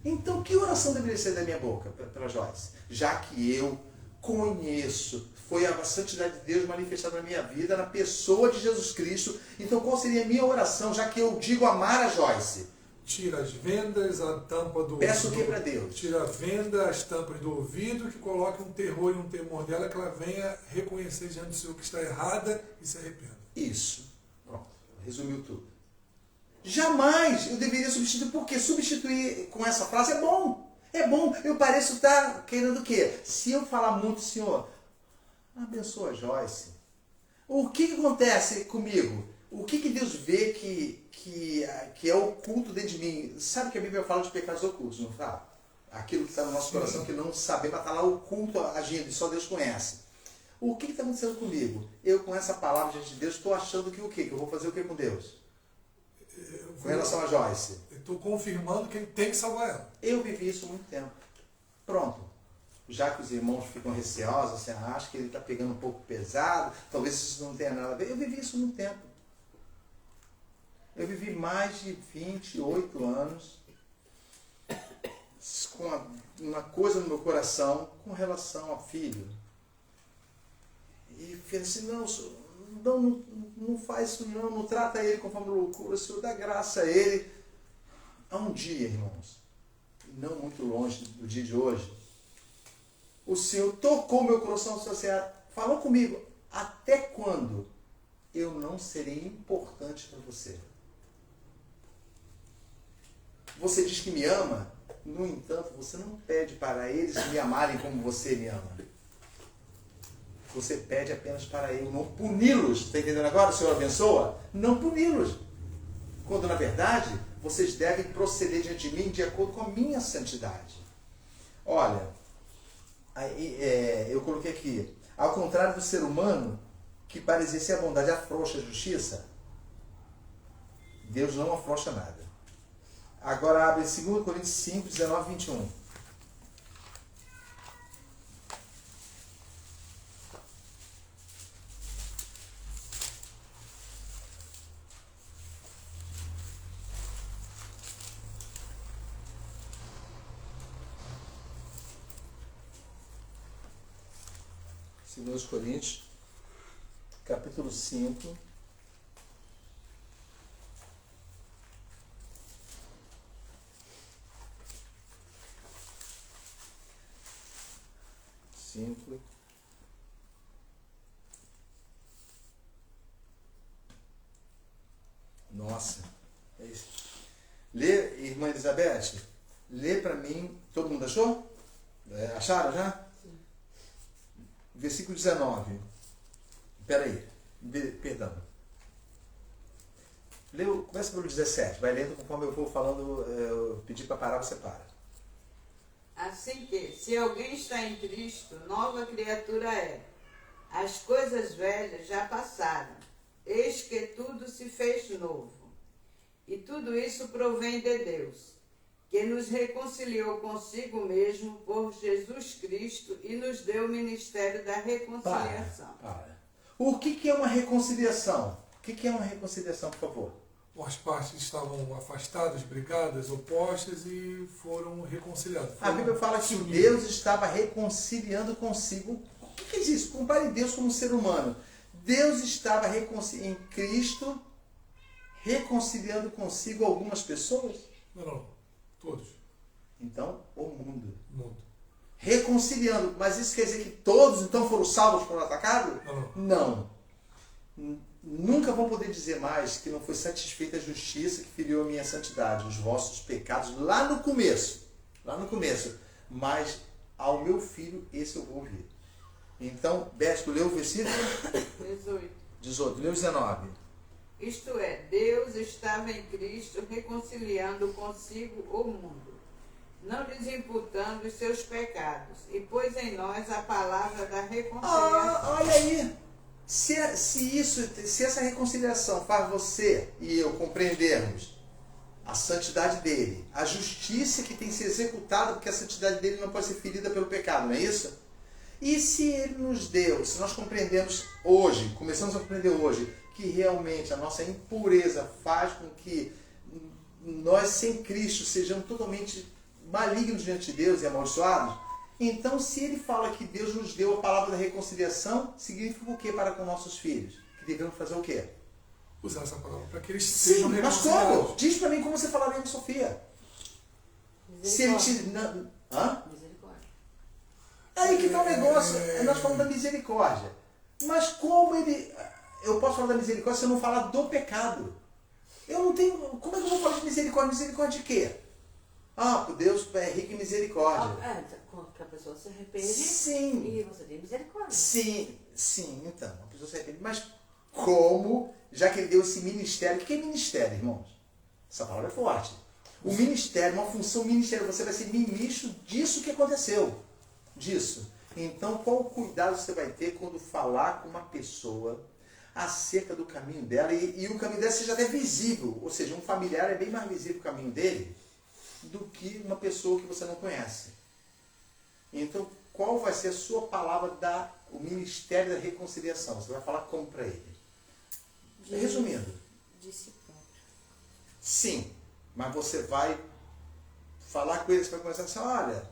Então, que oração deveria ser da minha boca pela Joyce? Já que eu conheço, foi a santidade de Deus manifestada na minha vida, na pessoa de Jesus Cristo. Então, qual seria a minha oração, já que eu digo amar a Joyce? Tira as vendas, a tampa do Peço o que para Deus? Tira a venda, as tampas do ouvido, que coloque um terror e um temor dela, que ela venha reconhecer diante do Senhor que está errada e se arrependa. Isso. Pronto. Resumiu tudo. Jamais eu deveria substituir, porque substituir com essa frase é bom. É bom. Eu pareço estar querendo o quê? Se eu falar muito, Senhor, abençoa a Joyce. O que acontece comigo? O que Deus vê que é oculto dentro de mim? Sabe que a Bíblia fala de pecados ocultos, não fala? Aquilo que está no nosso coração que não sabemos, está lá oculto agindo, e só Deus conhece. O que está acontecendo comigo? Eu, com essa palavra diante de Deus, estou achando que o quê? Que eu vou fazer o quê com Deus? Com relação a Joyce. Eu estou confirmando que ele tem que salvar ela. Eu vivi isso há muito tempo. Pronto. Já que os irmãos ficam receosos, assim, acham que ele está pegando um pouco pesado, talvez isso não tenha nada a ver. Eu vivi isso há muito tempo. Eu vivi mais de 28 anos com uma coisa no meu coração com relação ao filho. E falei assim, não faz isso não trata ele conforme loucura, o Senhor dá graça a ele. Há um dia, irmãos, não muito longe do dia de hoje, o Senhor tocou meu coração, falou comigo, até quando eu não serei importante para você? Você diz que me ama, no entanto, você não pede para eles me amarem como você me ama. Você pede apenas para eu não puni-los. Está entendendo agora? O Senhor abençoa? Não puni-los. Quando, na verdade, vocês devem proceder diante de mim de acordo com a minha santidade. Olha, eu coloquei aqui, ao contrário do ser humano, que para exercer a bondade afrouxa a justiça, Deus não afrouxa nada. Agora abre 2 Coríntios 5, 19 e 21. Segundo Coríntios, capítulo 5, Nossa, é isso. Lê, irmã Elizabeth, lê para mim, todo mundo achou? Acharam já? Sim. Versículo 19. Peraí, perdão. Começa pelo 17, vai lendo conforme eu vou falando, eu pedi para parar, você para. Assim que, se alguém está em Cristo, nova criatura é. As coisas velhas já passaram, eis que tudo se fez novo. E tudo isso provém de Deus, que nos reconciliou consigo mesmo por Jesus Cristo e nos deu o ministério da reconciliação. Para. O que é uma reconciliação? O que é uma reconciliação, por favor? As partes estavam afastadas, brigadas, opostas e foram reconciliadas. A Bíblia fala que Deus estava reconciliando consigo. O que diz isso? Compare Deus como um ser humano. Deus estava em Cristo reconciliando consigo algumas pessoas? Não, todos. Então, o mundo. Mundo. Reconciliando. Mas isso quer dizer que todos então foram salvos por um atacado? Não. nunca vão poder dizer mais que não foi satisfeita a justiça que feriu a minha santidade, os vossos pecados lá no começo. Mas ao meu filho, esse eu vou ouvir. Então, Beth, leu o versículo 18, leu 19. Isto é, Deus estava em Cristo reconciliando consigo o mundo, não lhes imputando os seus pecados, e pôs em nós a palavra da reconciliação. Olha aí! Se essa reconciliação faz você e eu compreendermos a santidade dele, a justiça que tem que ser executada, porque a santidade dele não pode ser ferida pelo pecado, não é isso? E se ele nos deu, se nós compreendemos hoje, começamos a compreender hoje, que realmente a nossa impureza faz com que nós sem Cristo sejamos totalmente malignos diante de Deus e amaldiçoados, então se ele fala que Deus nos deu a palavra da reconciliação, significa o que para com nossos filhos? Que devemos fazer o quê? Usar essa palavra para que eles sejam Sim, mas reconciliados. como? Diz para mim como você falaria com Sofia. Se ele te... Hã? Misericórdia. Aí que está o negócio. Nós falamos da misericórdia. Mas como ele... Eu posso falar da misericórdia se eu não falar do pecado? Eu não tenho... Como é que eu vou falar de misericórdia? Misericórdia de quê? Deus é rico em misericórdia. Quando a pessoa se arrepende. Sim. E você tem misericórdia. Sim, então. A pessoa se arrepende. Mas como, já que ele deu esse ministério... O que é ministério, irmãos? Essa palavra é forte. O ministério, uma função ministerial. Você vai ser ministro disso que aconteceu. Disso. Então, qual o cuidado você vai ter quando falar com uma pessoa acerca do caminho dela e o caminho dela seja até visível, ou seja, um familiar é bem mais visível o caminho dele do que uma pessoa que você não conhece. Então, qual vai ser a sua palavra o ministério da reconciliação? Você vai falar como para ele? Resumindo. De si próprio. Sim, mas você vai falar com ele, você vai começar assim, olha,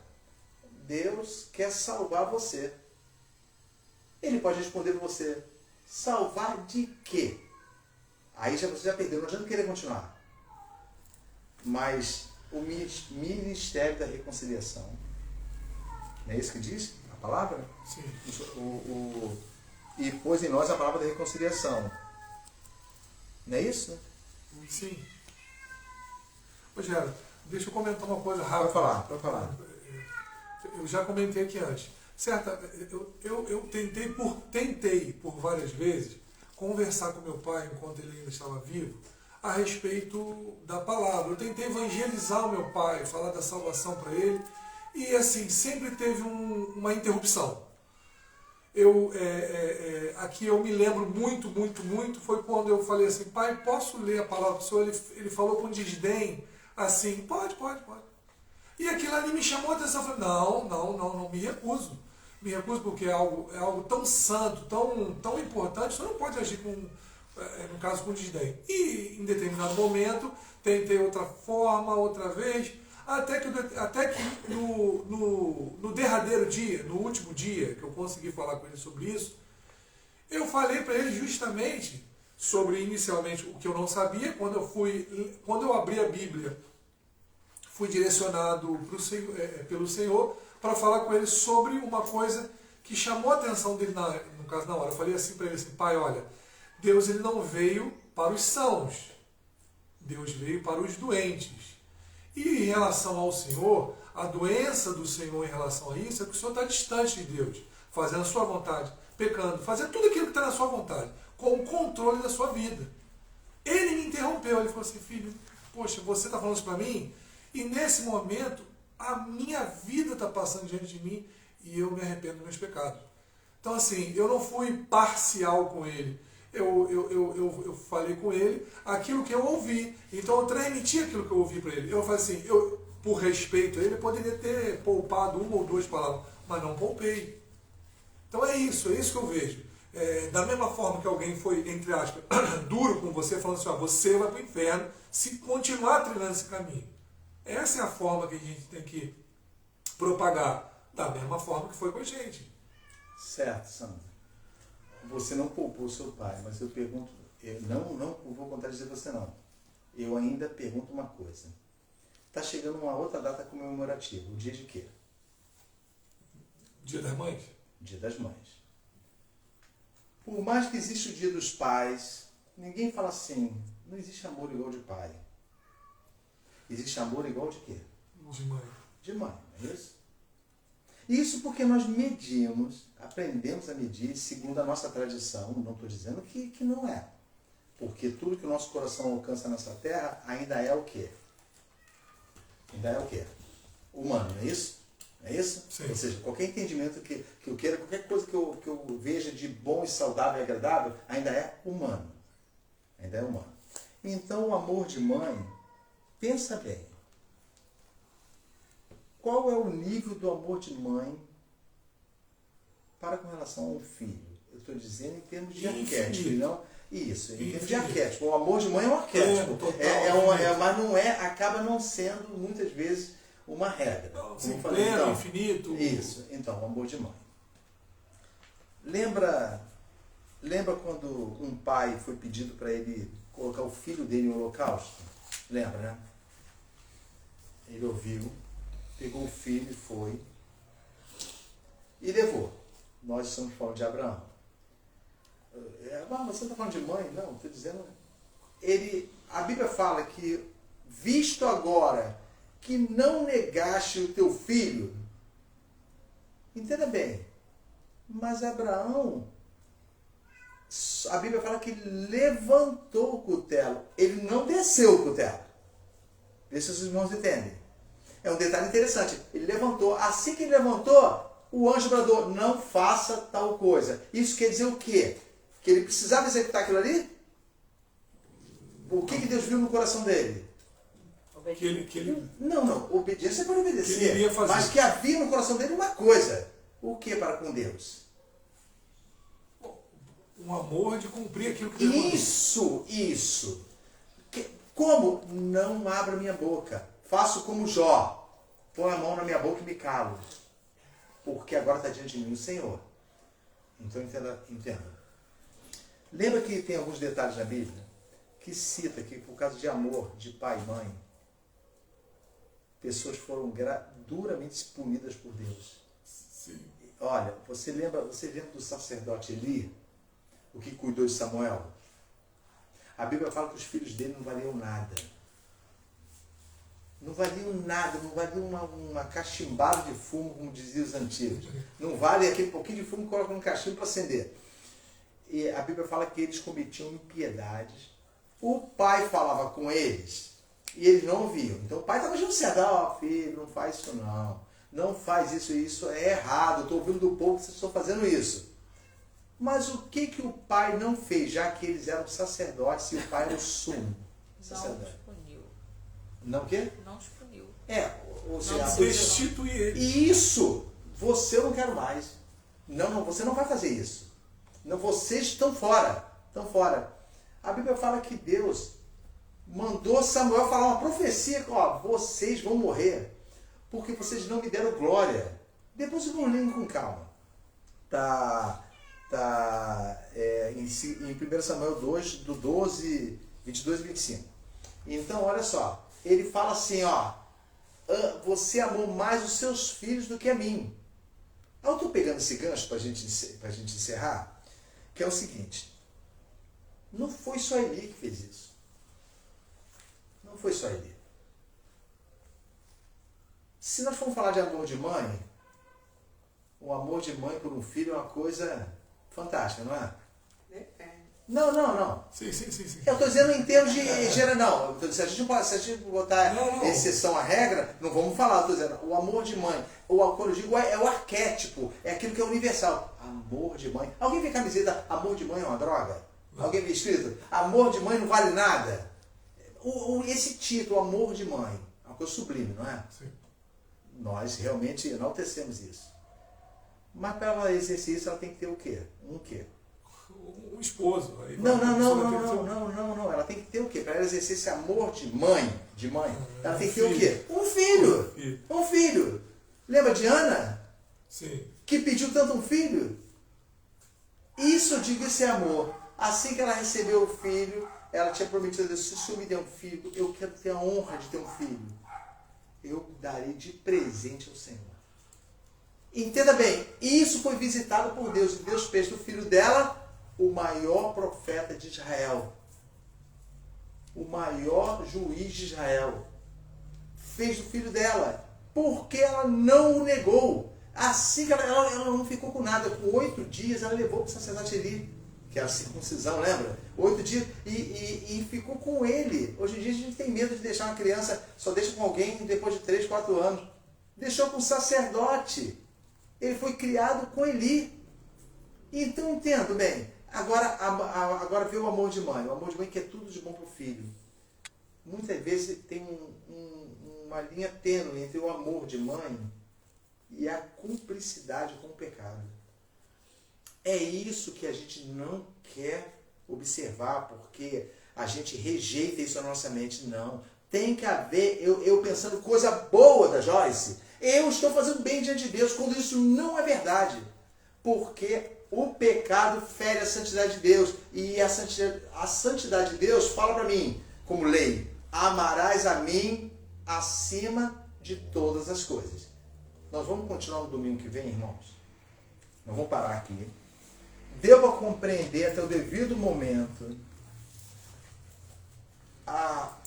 Deus quer salvar você. Ele pode responder para você, salvar de quê? Aí você já perdeu, não adianta querer continuar. Mas o ministério da reconciliação, não é isso que diz a palavra? Sim. E pôs em nós a palavra da reconciliação. Não é isso? Sim. Rogério, deixa eu comentar uma coisa rápida. Pode falar. Eu já comentei aqui antes. Eu tentei por várias vezes conversar com meu pai enquanto ele ainda estava vivo a respeito da palavra. Eu tentei evangelizar o meu pai, falar da salvação para ele e assim, sempre teve uma interrupção. Aqui eu me lembro muito, foi quando eu falei assim, pai, posso ler a palavra do Senhor? Ele falou com desdém, assim, pode. E aquilo ali me chamou a atenção, eu falei, não, me recuso. Me recuso porque é algo tão santo, tão importante, o senhor não pode agir no caso com desdém. E em determinado momento, tentei outra forma, outra vez, até que no derradeiro dia, no último dia que eu consegui falar com ele sobre isso, eu falei para ele justamente sobre inicialmente o que eu não sabia, quando eu abri a Bíblia, fui direcionado pelo Senhor para falar com ele sobre uma coisa que chamou a atenção dele no caso na hora. Eu falei assim para ele assim, pai, olha, Deus ele não veio para os sãos, Deus veio para os doentes. E em relação ao Senhor, a doença do Senhor em relação a isso é que o Senhor está distante de Deus, fazendo a sua vontade, pecando, fazendo tudo aquilo que está na sua vontade, com o controle da sua vida. Ele me interrompeu, ele falou assim, filho, poxa, você está falando isso para mim? E nesse momento, a minha vida está passando diante de mim e eu me arrependo dos meus pecados. Então assim, eu não fui parcial com ele. Eu falei com ele aquilo que eu ouvi. Então eu transmiti aquilo que eu ouvi para ele. Eu falei assim, por respeito a ele, eu poderia ter poupado uma ou duas palavras, mas não poupei. Então é isso que eu vejo. Da mesma forma que alguém foi, entre aspas, duro com você, falando assim, você vai para o inferno se continuar trilhando esse caminho. Essa é a forma que a gente tem que propagar, da mesma forma que foi com a gente. Certo, Sandra. Você não poupou seu pai, mas eu pergunto, eu não vou contradizer você não. Eu ainda pergunto uma coisa. Está chegando uma outra data comemorativa, o dia de quê? Dia das Mães? Dia das Mães. Por mais que exista o dia dos pais, Ninguém fala assim, não existe amor igual de pai. Existe amor igual de quê? De mãe. De mãe, não é isso? Isso porque nós medimos, aprendemos a medir segundo a nossa tradição, não estou dizendo que não é. Porque tudo que o nosso coração alcança nessa terra ainda é o quê? Ainda é o quê? Humano, não é isso? É isso? Sim. Ou seja, qualquer entendimento que eu queira, qualquer coisa que eu veja de bom e saudável e agradável, ainda é humano. Ainda é humano. Então o amor de mãe, pensa bem. Qual é o nível do amor de mãe para com relação ao filho? Eu estou dizendo em termos de arquétipo, não? Isso, em termos de arquétipo. O amor de mãe é um arquétipo. Mas não é, acaba não sendo, muitas vezes, uma regra. Sim, Falei, pleno, então, infinito. Isso, então, o amor de mãe. Lembra quando um pai foi pedido para ele colocar o filho dele no holocausto? Lembra, né? Ele ouviu, pegou o filho e foi e levou. Nós estamos falando de Abraão. Mas você está falando de mãe? Não, estou dizendo... A Bíblia fala que, visto agora que não negaste o teu filho, entenda bem, mas Abraão, a Bíblia fala que ele levantou o cutelo, ele não desceu o cutelo. Vê se os irmãos entendem. É um detalhe interessante. Ele levantou, assim que ele levantou, o anjo bradou, não faça tal coisa. Isso quer dizer o quê? Que ele precisava executar aquilo ali? O que Deus viu no coração dele? Que ele... Não, obediência é para obedecer. Que ele iria fazer. Mas que havia no coração dele uma coisa. O que para com Deus? Um amor de cumprir aquilo que Deus mandou. Isso. Como? Não abra minha boca. Faço como Jó. Põe a mão na minha boca e me calo. Porque agora está diante de mim o Senhor. Então entenda. Lembra que tem alguns detalhes na Bíblia que cita que por causa de amor de pai e mãe, pessoas foram duramente punidas por Deus. Sim. Olha, você lembra do sacerdote Eli, o que cuidou de Samuel? A Bíblia fala que os filhos dele não valiam nada. Não valiam nada, não valiam uma cachimbada de fumo, como diziam os antigos. Não vale aquele pouquinho de fumo que coloca no cachimbo para acender. E a Bíblia fala que eles cometiam impiedades. O pai falava com eles e eles não ouviam. Então o pai estava junto certo, filho, não faz isso não. Não faz isso é errado. Eu estou ouvindo do povo que vocês estão fazendo isso. Mas o que o pai não fez, já que eles eram sacerdotes e o pai era o sumo sacerdote? Não os puniu. Não o quê? Não os puniu. Ou seja, Destituir ele. isso, você eu não quero mais. Não, você não vai fazer isso. Não, vocês estão fora. Estão fora. A Bíblia fala que Deus mandou Samuel falar uma profecia que, vocês vão morrer porque vocês não me deram glória. Depois vocês vão ler com calma. Em 1 Samuel 2, do 12, 22 e 25. Então, olha só. Ele fala assim, você amou mais os seus filhos do que a mim. Eu estou pegando esse gancho para a gente encerrar, que é o seguinte. Não foi só Eli que fez isso. Não foi só Eli. Se nós formos falar de amor de mãe, o amor de mãe por um filho é uma coisa fantástica, não é? Depende. Não. Sim. Eu estou dizendo em termos de geral, não. Se a gente botar exceção à regra, não vamos falar. Estou dizendo, o amor de mãe, quando eu digo é o arquétipo, é aquilo que é universal. Amor de mãe. Alguém vê camiseta, amor de mãe é uma droga? Alguém vê escrito, amor de mãe não vale nada? Esse título, amor de mãe, é uma coisa sublime, não é? Sim. Nós realmente enaltecemos isso. Mas para ela exercer isso, ela tem que ter o quê? Um quê? Um esposo. Aí Não. vai, Ela tem que ter o quê? Para ela exercer esse amor de mãe, ela tem que ter o filho. quê? Um filho. Lembra de Ana? Sim. Que pediu tanto um filho? Isso eu digo, esse amor. Assim que ela recebeu o filho, ela tinha prometido a Deus, se o Senhor me der um filho, eu quero ter a honra de ter um filho. Eu darei de presente ao Senhor. Entenda bem, isso foi visitado por Deus. E Deus fez do filho dela o maior profeta de Israel. o maior juiz de Israel, fez do filho dela, porque ela não o negou. Assim que ela não ficou com nada. Com 8 dias ela levou para o sacerdote Eli, que é a circuncisão, lembra? 8 dias e ficou com ele. Hoje em dia a gente tem medo de deixar uma criança, só deixa com alguém depois de 3, 4 anos. Deixou com o sacerdote. Ele foi criado com Eli. Então entendo bem. Agora vê o amor de mãe. O amor de mãe que é tudo de bom para o filho. Muitas vezes tem uma linha tênue entre o amor de mãe e a cumplicidade com o pecado. É isso que a gente não quer observar, porque a gente rejeita isso na nossa mente. Não. Tem que haver, eu pensando coisa boa da Joyce, eu estou fazendo bem diante de Deus, quando isso não é verdade. Porque o pecado fere a santidade de Deus. E a santidade de Deus fala para mim, como lei, amarás a mim acima de todas as coisas. Nós vamos continuar no domingo que vem, irmãos. Nós vamos parar aqui. Deu para compreender até o devido momento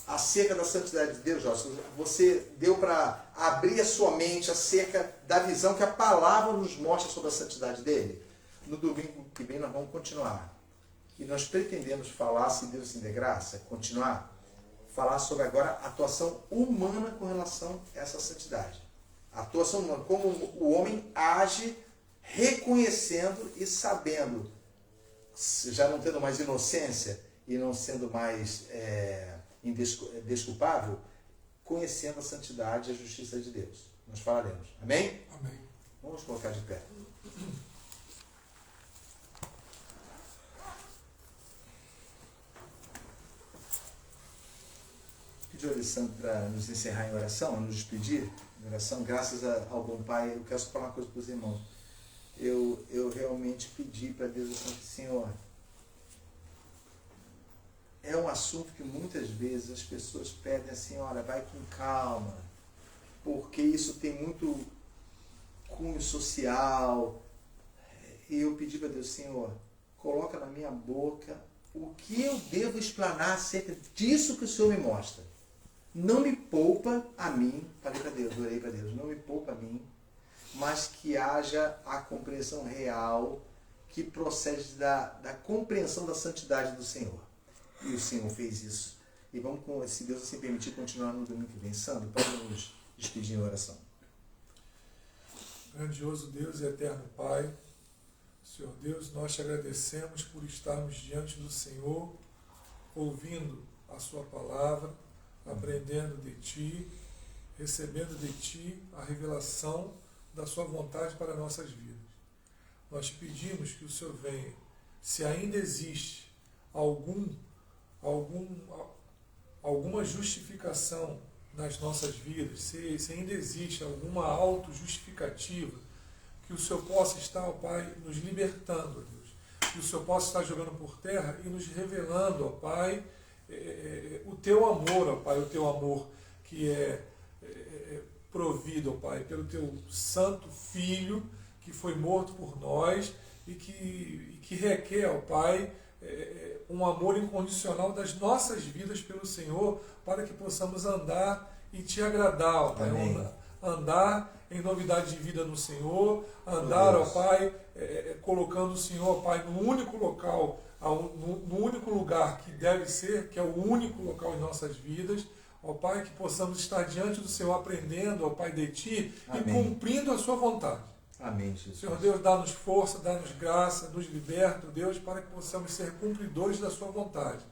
acerca da santidade de Deus, Jorge? Você deu para abrir a sua mente acerca da visão que a palavra nos mostra sobre a santidade dele? No domingo que vem nós vamos continuar. E nós pretendemos falar, se Deus se der graça, continuar, falar sobre agora a atuação humana com relação a essa santidade. A atuação humana, como o homem age reconhecendo e sabendo, já não tendo mais inocência e não sendo mais indesculpável, conhecendo a santidade e a justiça de Deus. Nós falaremos. Amém? Amém. Vamos colocar de pé. Pedir a lição para nos encerrar em oração, nos despedir em oração. Graças ao bom Pai, eu quero só falar uma coisa para os irmãos. Eu realmente pedi para Deus assim, Senhor, é um assunto que muitas vezes as pessoas pedem assim, olha, vai com calma, porque isso tem muito cunho social. E eu pedi para Deus, Senhor, coloca na minha boca o que eu devo explanar acerca disso que o Senhor me mostra. Não me poupa a mim, falei para Deus, orei para Deus, não me poupa a mim, mas que haja a compreensão real que procede da compreensão da santidade do Senhor. E o Senhor fez isso. E vamos, se Deus assim permitir, continuar no domingo que vem. Sandro, para nos despedir em oração. Grandioso Deus e eterno Pai, Senhor Deus, nós te agradecemos por estarmos diante do Senhor, ouvindo a sua palavra, aprendendo de Ti, recebendo de Ti a revelação da sua vontade para nossas vidas. Nós te pedimos que o Senhor venha, se ainda existe alguma justificação nas nossas vidas, se ainda existe alguma autojustificativa, que o Senhor possa estar, ó Pai, nos libertando, ó Deus. Que o Senhor possa estar jogando por terra e nos revelando, ó Pai, o Teu amor, ó Pai, o Teu amor que é provido, ó Pai, pelo Teu Santo Filho, que foi morto por nós e que requer, ó Pai, um amor incondicional das nossas vidas pelo Senhor, para que possamos andar e Te agradar, ó Pai. Andar em novidade de vida no Senhor, andar, ó Pai, colocando o Senhor, ó Pai, no único local, no único lugar que deve ser, que é o único local em nossas vidas, ó Pai, que possamos estar diante do Senhor, aprendendo, ó Pai, de Ti. Amém. E cumprindo a Sua vontade. Amém, Jesus. Senhor Deus, dá-nos força, dá-nos graça, nos liberta, Deus, para que possamos ser cumpridores da Sua vontade,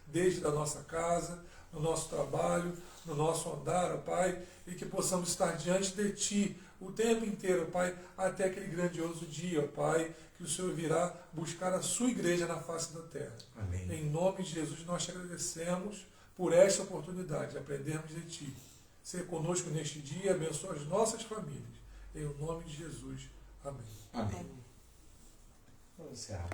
desde a nossa casa, no nosso trabalho, no nosso andar, ó Pai, e que possamos estar diante de Ti o tempo inteiro, ó Pai, até aquele grandioso dia, ó Pai, que o Senhor virá buscar a Sua igreja na face da terra. Amém. Em nome de Jesus, nós te agradecemos por esta oportunidade de aprendermos de Ti. Ser conosco neste dia e abençoa as nossas famílias. Em nome de Jesus. Amém. Amém. Vamos encerrar.